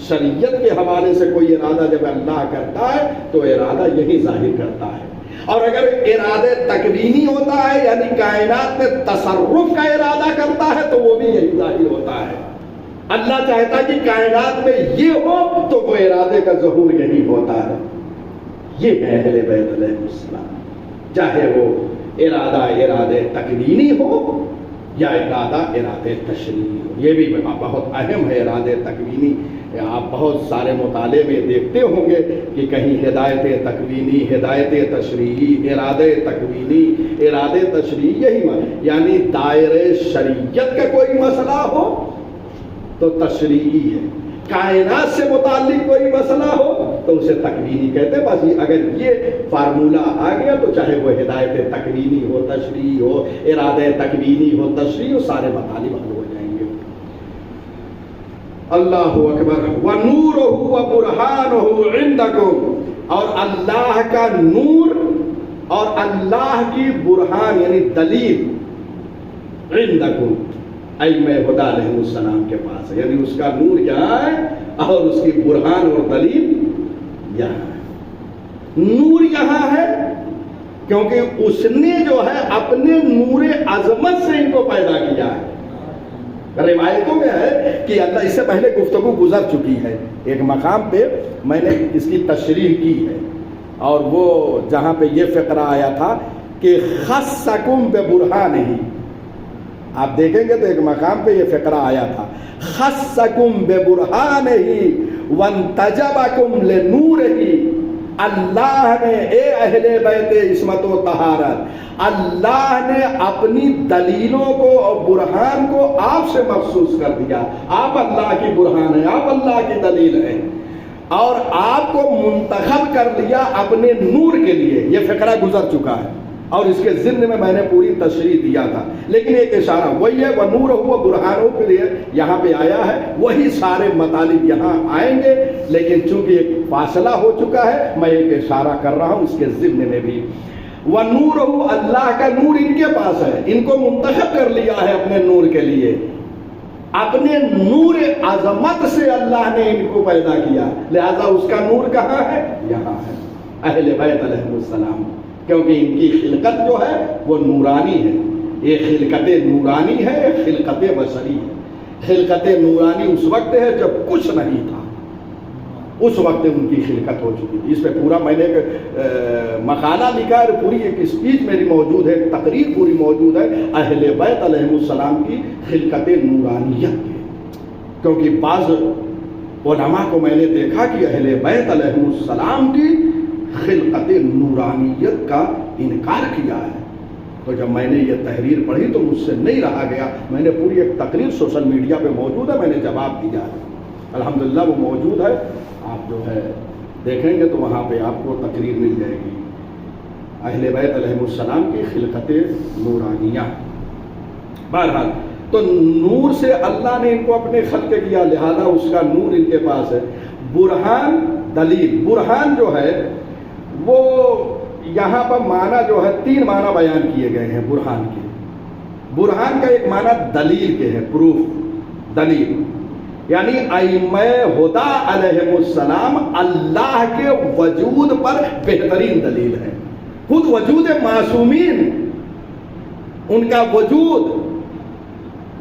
شریعت کے حوالے سے کوئی ارادہ جب اللہ کرتا ہے تو ارادہ یہی ظاہر کرتا ہے۔ اور اگر ارادہ تکوینی ہوتا ہے یعنی کائنات میں تصرف کا ارادہ کرتا ہے تو وہ بھی یہی ظاہر ہوتا ہے۔ اللہ چاہتا ہے کہ کائنات میں یہ ہو تو وہ ارادے کا ظہور یہی ہوتا ہے۔ یہ ہے اہل بیت علیہ السلام، چاہے وہ ارادہ تکوینی ہو یا ارادہ تشریعی ہو۔ یہ بھی بہت اہم ہے ارادہ تکوینی۔ آپ بہت سارے مطالعے میں دیکھتے ہوں گے کہ کہیں ہدایت تکوینی، ہدایت تشریعی، ارادہ تکوینی، ارادہ تشریعی، یہی یعنی دائرہ شریعت کا کوئی مسئلہ ہو تو تشریعی ہے، کائنات سے متعلق کوئی مسئلہ ہو تو اسے تکوینی کہتے ہیں۔ بس اگر یہ فارمولہ آ گیا تو چاہے وہ ہدایت تکوینی ہو، تشریعی ہو، ارادہ تکوینی ہو، تشریعی ہو، سارے مطالب حل ہو جائیں گے۔ اللہ اکبر۔ وَنُورُهُ وَبُرْهَانُهُ عِنْدَكُمْ، اور اللہ کا نور اور اللہ کی برہان یعنی دلیل عندکم ائمہ خدا علیہ السلام کے پاس ہے، یعنی اس کا نور یہاں ہے اور اس کی برہان اور دلیل یہاں ہے۔ نور یہاں ہے کیونکہ اس نے جو ہے اپنے نور عظمت سے ان کو پیدا کیا ہے. روایتوں میں ہے کہ اللہ، اس سے پہلے گفتگو گزر چکی ہے، ایک مقام پہ میں نے اس کی تشریح کی ہے، اور وہ جہاں پہ یہ فقرہ آیا تھا کہ خصکم ببرہانہ، آپ دیکھیں گے تو ایک مقام پہ یہ فقرہ آیا تھا، خصکم ببرہانہ وانتجبکم لنورہ. اللہ نے، اے اہل بیت عصمت و طہارت، اللہ نے اپنی دلیلوں کو اور برہان کو آپ سے مخصوص کر دیا. آپ اللہ کی برہان ہیں، آپ اللہ کی دلیل ہیں، اور آپ کو منتخب کر لیا اپنے نور کے لیے. یہ فقرہ گزر چکا ہے اور اس کے ضمن میں نے پوری تشریح دیا تھا، لیکن ایک اشارہ وہی ہے، وَنُورُهُ وَبُرْهَانُهُ کے لیے یہاں پہ آیا ہے. وہی سارے مطالب یہاں آئیں گے، لیکن چونکہ ایک فاصلہ ہو چکا ہے میں ایک اشارہ کر رہا ہوں اس کے ضمن میں بھی. وَنُورُهُ، اللہ کا نور ان کے پاس ہے، ان کو منتخب کر لیا ہے اپنے نور کے لیے. اپنے نور عظمت سے اللہ نے ان کو پیدا کیا، لہذا اس کا نور کہاں ہے؟ یہاں ہے، اہل بیت علیہ السلام، کیونکہ ان کی خلقت جو ہے وہ نورانی ہے. یہ خلقت نورانی ہے، یہ خلقت بشری ہے. خلقت نورانی اس وقت ہے جب کچھ نہیں تھا، اس وقت ان کی خلقت ہو چکی تھی. اس پہ پورا میں نے مقالہ لکھا ہے، پوری ایک اسپیچ میری موجود ہے، تقریر پوری موجود ہے اہل بیت علیہ السلام کی خلقت نورانیت کی. کیونکہ بعض علماء کو میں نے دیکھا کہ اہل بیت علیہ السلام کی خلقت نورانیت کا انکار کیا ہے. تو جب میں نے یہ تحریر پڑھی تو مجھ سے نہیں رہا گیا، میں نے پوری ایک تقریر سوشل میڈیا پہ موجود ہے، میں نے جواب دیا ہے، الحمدللہ وہ موجود ہے. آپ جو ہے دیکھیں گے تو وہاں پہ آپ کو تقریر مل جائے گی اہل بیت علیہ السلام کی خلقت نورانیہ. بہرحال تو نور سے اللہ نے ان کو اپنے خلق کیا، لہذا اس کا نور ان کے پاس ہے. برہان، دلیل. برہان جو ہے وہ یہاں پر معنی جو ہے 3 معنی بیان کیے گئے ہیں برہان کے. برہان کا ایک معنی دلیل کے ہے، پروف، دلیل، یعنی ائمہ ہدی علیہ السلام اللہ کے وجود پر بہترین دلیل ہے. خود وجود معصومین، ان کا وجود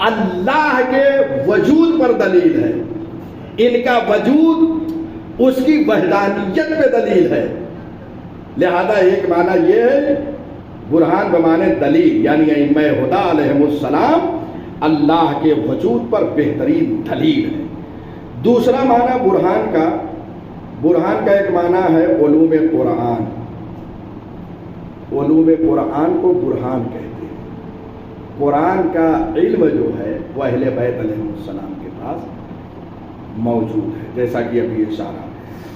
اللہ کے وجود پر دلیل ہے. ان کا وجود اس کی وحدانیت پہ دلیل ہے. لہذا ایک معنی یہ ہے برہان بمعنی دلیل، یعنی ائمہ ہدی علیہ السلام اللہ کے وجود پر بہترین دلیل ہے. دوسرا معنی برہان کا ایک معنی ہے علوم قرآن. علوم قرآن کو برہان کہتے ہیں. قرآن کا علم جو ہے وہ اہل بیت علیہ السلام کے پاس موجود ہے، جیسا کہ ابھی اشارہ.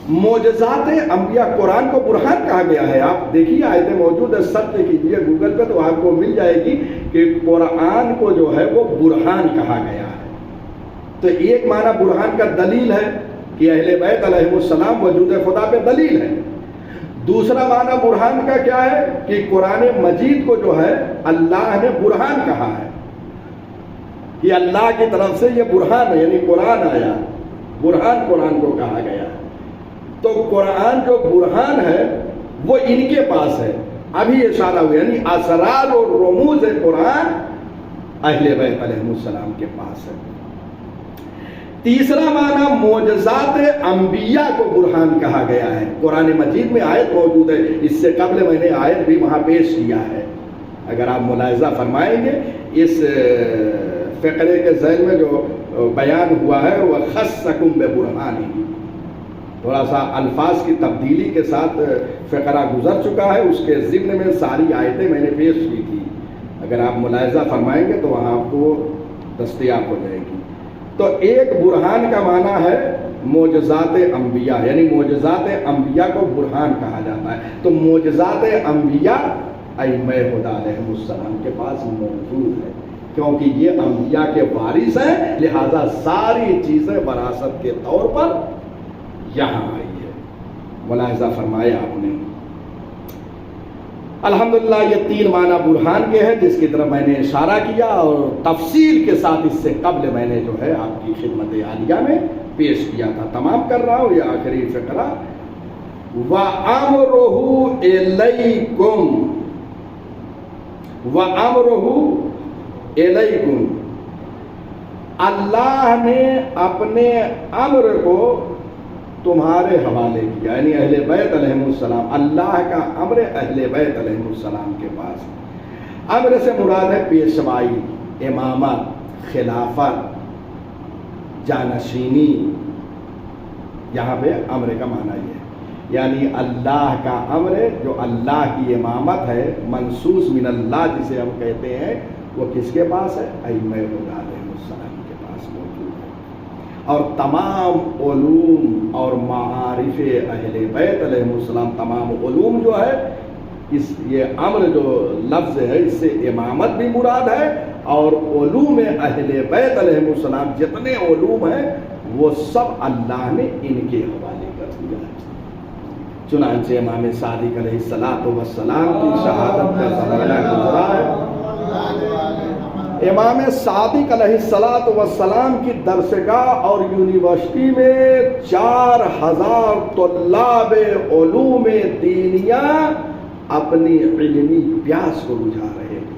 معجزات انبیاء، قرآن کو برہان کہا گیا ہے. آپ دیکھیے آیتیں موجود ہے، سرچ کیجیے گوگل پہ تو آپ کو مل جائے گی کہ قرآن کو جو ہے وہ برہان کہا گیا ہے. تو ایک معنی برہان کا دلیل ہے کہ اہل بیت علیہ السلام وجود خدا پہ دلیل ہے. دوسرا معنی برہان کا کیا ہے کہ قرآن مجید کو جو ہے اللہ نے برہان کہا ہے، کہ اللہ کی طرف سے یہ برہان ہے، یعنی قرآن آیا، برہان قرآن کو کہا گیا. تو قرآن جو برہان ہے وہ ان کے پاس ہے. ابھی اشارہ ہوا، یعنی اسرار اور رموز قرآن اہل بیت علیہ السلام کے پاس ہے. تیسرا معنی معجزات انبیاء کو برہان کہا گیا ہے. قرآن مجید میں آیت موجود ہے، اس سے قبل میں نے آیت بھی وہاں پیش کیا ہے. اگر آپ ملاحظہ فرمائیں گے اس فقرے کے ذیل میں جو بیان ہوا ہے وہ خصکم ببرہانہ، تھوڑا سا الفاظ کی تبدیلی کے ساتھ فقرہ گزر چکا ہے، اس کے ضمن میں ساری آیتیں میں نے پیش کی تھی. اگر آپ ملاحظہ فرمائیں گے تو وہاں آپ کو دستیاب ہو جائے گی. تو ایک برہان کا معنی ہے معجزات انبیاء، یعنی معجزات انبیاء کو برہان کہا جاتا ہے. تو معجزات انبیاء ائمہ ہدی علیہ السلام کے پاس موجود ہے، کیونکہ یہ انبیاء کے وارث ہیں، لہذا ساری چیزیں وراثت کے طور پر یہاں آئی ہے. ملاحظہ فرمایا آپ نے. الحمدللہ یہ 3 معنی برہان کے ہیں جس کی طرف میں نے اشارہ کیا، اور تفصیل کے ساتھ اس سے قبل میں نے جو ہے آپ کی خدمت عالیہ میں پیش کیا تھا. تمام کر رہا ہوں یہ آخری فقرہ وَأَمْرُهُ إِلَيْكُمْ وَأَمْرُهُ إِلَيْكُمْ، اللہ نے اپنے امر کو تمہارے حوالے کیا، یعنی اہل بیت علیہم السلام، اللہ کا امر اہل بیت علیہم السلام کے پاس۔ امر سے مراد ہے پیشوائی، امامت، خلافت، جانشینی۔ یہاں پہ امر کا معنی یہ ہے، یعنی اللہ کا امر جو اللہ کی امامت ہے، منصوص من اللہ جسے ہم کہتے ہیں، وہ کس کے پاس ہے؟ ائمہ ہدی علیہم السلام کے پاس موجود ہے۔ اور تمام علوم اور معارف اہل بیت علیہم السلام، تمام علوم جو ہے، یہ امر جو لفظ ہے اس سے امامت بھی مراد ہے، اور علوم اہل بیت علیہم السلام جتنے علوم ہیں وہ سب اللہ نے ان کے حوالے کر دیا ہے۔ چنانچہ امام صادق علیہ السلام کی شہادت کا زمانہ گزرا ہے۔ امام صادق علیہ السلام کی درسگاہ اور یونیورسٹی میں 4000 طلاب علوم دینیہ اپنی علمی پیاس کو بجھا رہے تھے،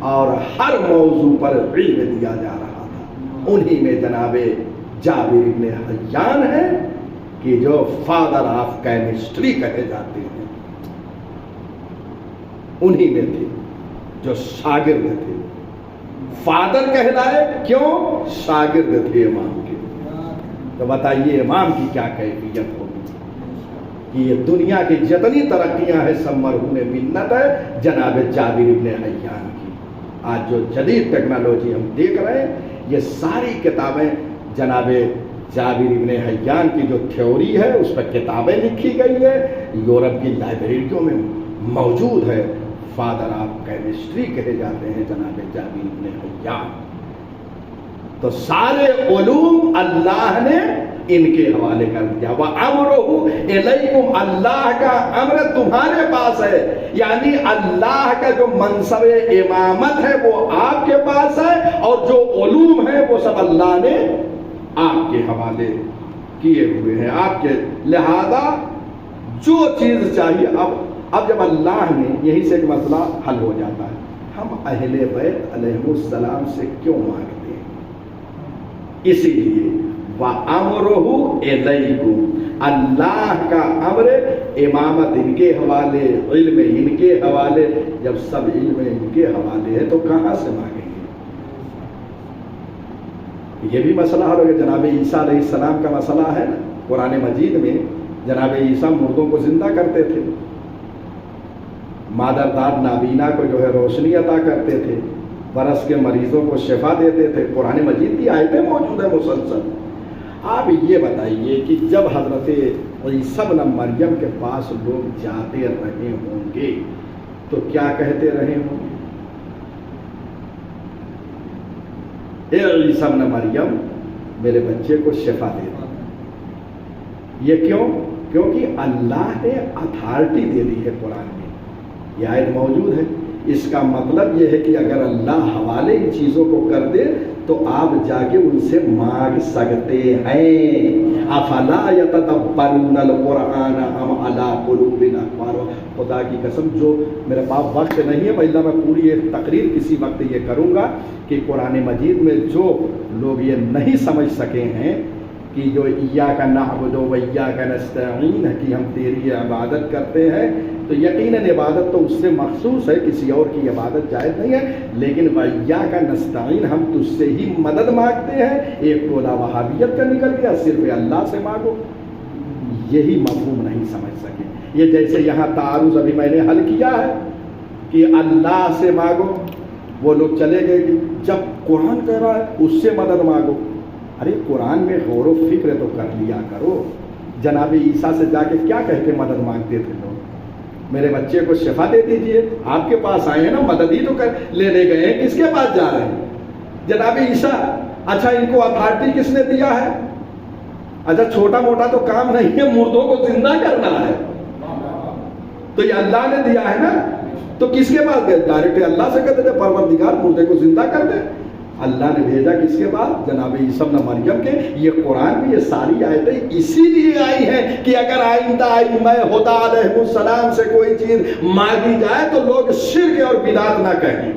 اور ہر موضوع پر علم دیا جا رہا تھا۔ انہی میں جناب جابر ابن حیان ہے کہ جو فادر آف کیمسٹری کہے جاتے ہیں، انہی میں تھے جو شاگرد تھے۔ فادر کہلائے کیوں؟ شاگرد تھے امام کے۔ تو بتائیے امام کی کیا کیفیت ہوگی کہ یہ دنیا کی جتنی ترقیاں ہیں سب مرہون منت ہے جناب جابر ابن حیان کی۔ آج جو جدید ٹیکنالوجی ہم دیکھ رہے ہیں، یہ ساری کتابیں جناب جابر ابن حیان کی جو تھیوری ہے اس پر کتابیں لکھی گئی ہے، یورپ کی لائبریریوں میں موجود ہے۔ فادر آف کیمسٹری کہے جاتے ہیں جناب جابر ابن حیان۔ تو سارے علوم اللہ نے ان کے حوالے کر دیا۔ وَأَمْرُهُ إِلَيْكُمْ، اللہ کا امر تمہارے پاس ہے، یعنی اللہ کا جو منصب امامت ہے وہ آپ کے پاس ہے، اور جو علوم ہے وہ سب اللہ نے آپ کے حوالے کیے ہوئے ہیں آپ کے۔ لہذا جو چیز چاہیے، اب جب اللہ نے، یہی سے ایک مسئلہ حل ہو جاتا ہے، ہم اہل بیت علیہم السلام سے کیوں مانگتے ہیں؟ اسی لیے وَأَمْرُهُ إِلَيْكُمْ، اللہ کا امر امامت ان کے حوالے، علم ان کے حوالے۔ جب سب علم ان کے حوالے ہے تو کہاں سے مانگیں گے؟ یہ بھی مسئلہ حل ہو گیا۔ جناب عیسیٰ علیہ السلام کا مسئلہ ہے نا، قرآن مجید میں جناب عیسیٰ مردوں کو زندہ کرتے تھے، مادر داد نابینا کو جو ہے روشنی عطا کرتے تھے، برس کے مریضوں کو شفا دیتے تھے۔ قرآن مجید کی آیتیں موجود ہیں مسلسل۔ آپ یہ بتائیے کہ جب حضرت عیسیٰ ابن مریم کے پاس لوگ جاتے رہے ہوں گے تو کیا کہتے رہے ہوں گے؟ اے عیسیٰ ابن مریم میرے بچے کو شفا دے دو۔ یہ کیوں؟ کیونکہ اللہ نے اتھارٹی دے دی ہے قرآن میں، یہ آیت موجود ہے۔ اس کا مطلب یہ ہے کہ اگر اللہ حوالے ان چیزوں کو کر دے تو آپ جا کے ان سے مانگ سکتے ہیں۔ افلا یتدبرون القرآن ام علی قلوب اقفالها۔ خدا کی قسم، جو میرے پاس وقت نہیں ہے وإلا میں پوری یہ تقریر کسی وقت یہ کروں گا کہ قرآن مجید میں جو لوگ یہ نہیں سمجھ سکے ہیں کہ جو ایاک نعبد و ایاک نستعین ہے کہ ہم تیری عبادت کرتے ہیں، تو یقیناً عبادت تو اس سے مخصوص ہے، کسی اور کی عبادت جائز نہیں ہے، لیکن وَإِيَّاكَ نَسْتَعِينُ ہم تجھ سے ہی مدد مانگتے ہیں۔ ایک ٹولہ وہابیت کا نکل گیا، صرف اللہ سے مانگو، یہی مفہوم نہیں سمجھ سکے۔ یہ جیسے یہاں تعارض ابھی میں نے حل کیا ہے کہ اللہ سے مانگو، وہ لوگ چلے گئے کہ جب قرآن کہہ رہا ہے اس سے مدد مانگو۔ ارے قرآن میں غور و فکر تو کر لیا کرو۔ جناب عیسیٰ سے جا کے کیا کہہ کے مدد مانگتے تھے لوگ؟ میرے بچے کو شفا دے دیجئے، آپ کے پاس آئے ہیں نا، مدد ہی تو لینے گئے ہیں، کس کے پاس جا رہے ہیں؟ جناب عیسیٰ۔ اچھا ان کو اتھارٹی کس نے دیا ہے؟ اچھا چھوٹا موٹا تو کام نہیں ہے، مردوں کو زندہ کرنا ہے، تو یہ اللہ نے دیا ہے نا، تو کس کے پاس گئے؟ ڈائریکٹ اللہ سے کہتے تھے پروردگار مردے کو زندہ کر دے۔ اللہ نے بھیجا کس کے بعد؟ جناب عیسی ابن مریم کے. یہ قرآن میں یہ ساری آیتیں اسی لیے آئی ہیں کہ اگر آئندہ ائمہ ہدیٰ علیہ السلام سے کوئی چیز مانگی جائے تو لوگ شرک اور بدعت نہ کہیں.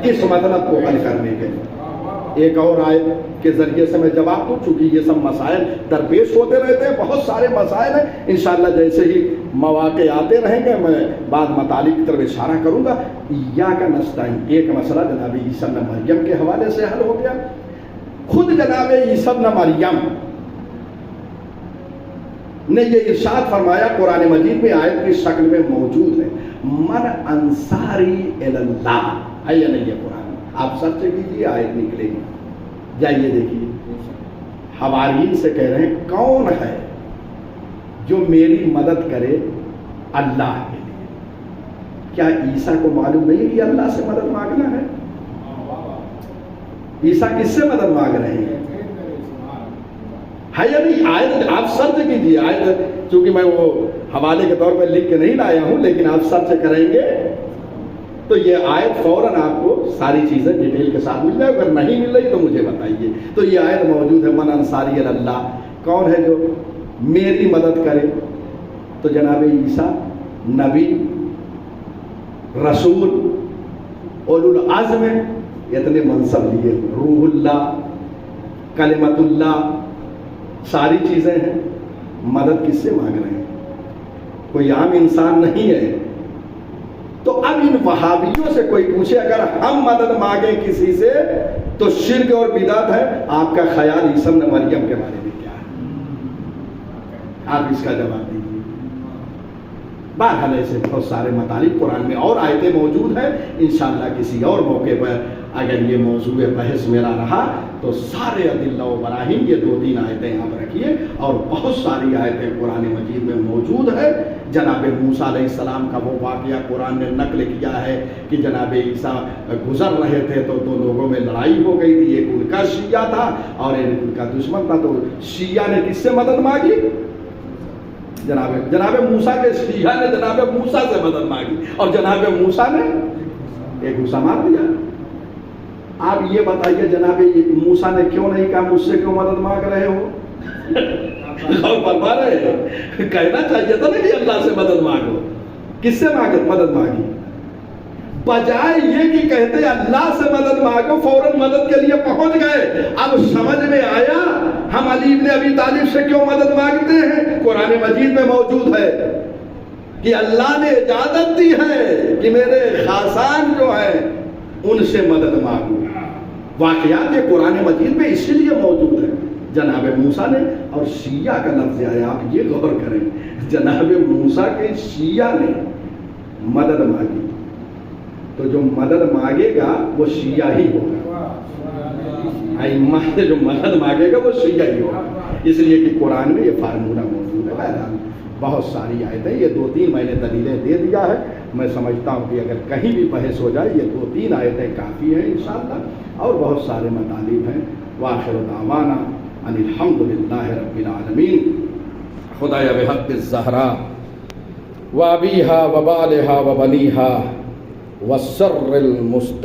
اس مطلب کو حل کرنے کے ایک اور آیت کے ذریعے سے میں جواب دوں، چونکہ یہ سب مسائل درپیش ہوتے رہتے ہیں، بہت سارے مسائل ہیں. انشاءاللہ جیسے ہی مواقع آتے رہیں گے میں بعد مطالب کی طرف اشارہ کروں گا. ایاک نستعین ایک مسئلہ جناب عیسی ابن مریم کے حوالے سے حل ہو گیا. خود جناب عیسی ابن مریم نے یہ ارشاد فرمایا، قرآن مجید میں آیت کی شکل میں موجود ہے، من انصاری اللہ. ہے یا نہیں یہ قرآن؟ آپ سرچ کیجیے، آیت نکلے گی. جائیے دیکھیے، حواریین سے کہہ رہے ہیں کون ہے جو میری مدد کرے اللہ کے لیے. کیا عیسیٰ کو معلوم نہیں کہ اللہ سے مدد مانگنا ہے؟ عیسیٰ کس سے مدد مانگ رہے ہیں؟ ہے یا نہیں؟ آیت آپ سرچ کیجیے. آیت چونکہ میں وہ حوالے کے طور پہ لکھ کے نہیں لایا ہوں، لیکن آپ سرچ کریں گے تو یہ آیت فوراً آپ کو ساری چیزیں ڈیٹیل کے ساتھ مل جائے. اگر نہیں مل رہی تو مجھے بتائیے. تو یہ آیت موجود ہے، من انصاری اللہ، کون ہے جو میری مدد کرے؟ تو جناب عیسیٰ نبی، رسول، اولو العزم، اتنے منصب لیے، روح اللہ، کلمت اللہ، ساری چیزیں ہیں. مدد کس سے مانگ رہے ہیں؟ کوئی عام انسان نہیں ہے. تو اب ان وہابیوں سے کوئی پوچھے اگر ہم مدد مانگیں کسی سے تو شرک اور بدعت ہے، آپ کا خیال عیسی ابن مریم کے بارے میں کیا ہے؟ آپ اس کا جواب دیجیے. بہرحال ایسے بہت سارے مطالب قرآن میں اور آیتیں موجود ہیں. انشاءاللہ کسی اور موقع پر اگر یہ موضوع بحث میرا رہا تو سارے ادلہ و براہین یہ 2-3 آیتیں یہاں پر رکھیے. اور بہت ساری آیتیں قرآن مجید میں موجود ہے. جناب موسیٰ علیہ السلام کا وہ واقعہ قرآن نے نقل کیا ہے کہ جناب عیسیٰ گزر رہے تھے تو 2 لوگوں میں لڑائی ہو گئی تھی. ایک ان کا شیعہ تھا اور ایک ان کا دشمن تھا. تو شیعہ نے کس سے مدد مانگی؟ جناب موسیٰ کے شیعہ نے جناب موسیٰ سے مدد مانگی اور جناب موسیٰ نے ایک گھوسا مار دیا. آپ یہ بتائیے جناب موسیٰ نے کیوں نہیں کہا مجھ سے کیوں مدد مانگ رہے ہو؟ فرما رہے ہیں کہنا چاہیے تھا نا کہ اللہ سے مدد مانگو. کس سے مدد مانگی؟ بجائے یہ کہ کہتے اللہ سے مدد مانگو فوراً مدد کے لیے پہنچ گئے. اب سمجھ میں آیا ہم علی ابن ابی طالب سے کیوں مدد مانگتے ہیں. قرآن مجید میں موجود ہے کہ اللہ نے اجازت دی ہے کہ میرے خاصان جو ہیں ان سے مدد مانگو. واقعات یہ قرآن مجید میں اسی لیے موجود ہے. جناب موسیٰ نے اور شیعہ کا لفظ آیا، آپ یہ غور کریں، جناب موسیٰ کے شیعہ نے مدد مانگی تو جو مدد مانگے گا وہ شیعہ ہی ہوگا. ائمہ سے جو مدد مانگے گا وہ شیعہ ہی ہوگا. اس لیے کہ قرآن میں یہ فارمولہ موجود ہے. بہت ساری آیتیں، یہ 2-3 میں نے دلیلیں دے دیا ہے. میں سمجھتا ہوں کہ اگر کہیں بھی بحث ہو جائے یہ 2-3 آیتیں کافی ہیں انشاءاللہ. اور بہت سارے مطالب ہیں. وآخر دعوانا ان الحمدللہ رب العالمین. خدایا بحق الزہرا وابیہا وبالہا وبنیہا والسر المست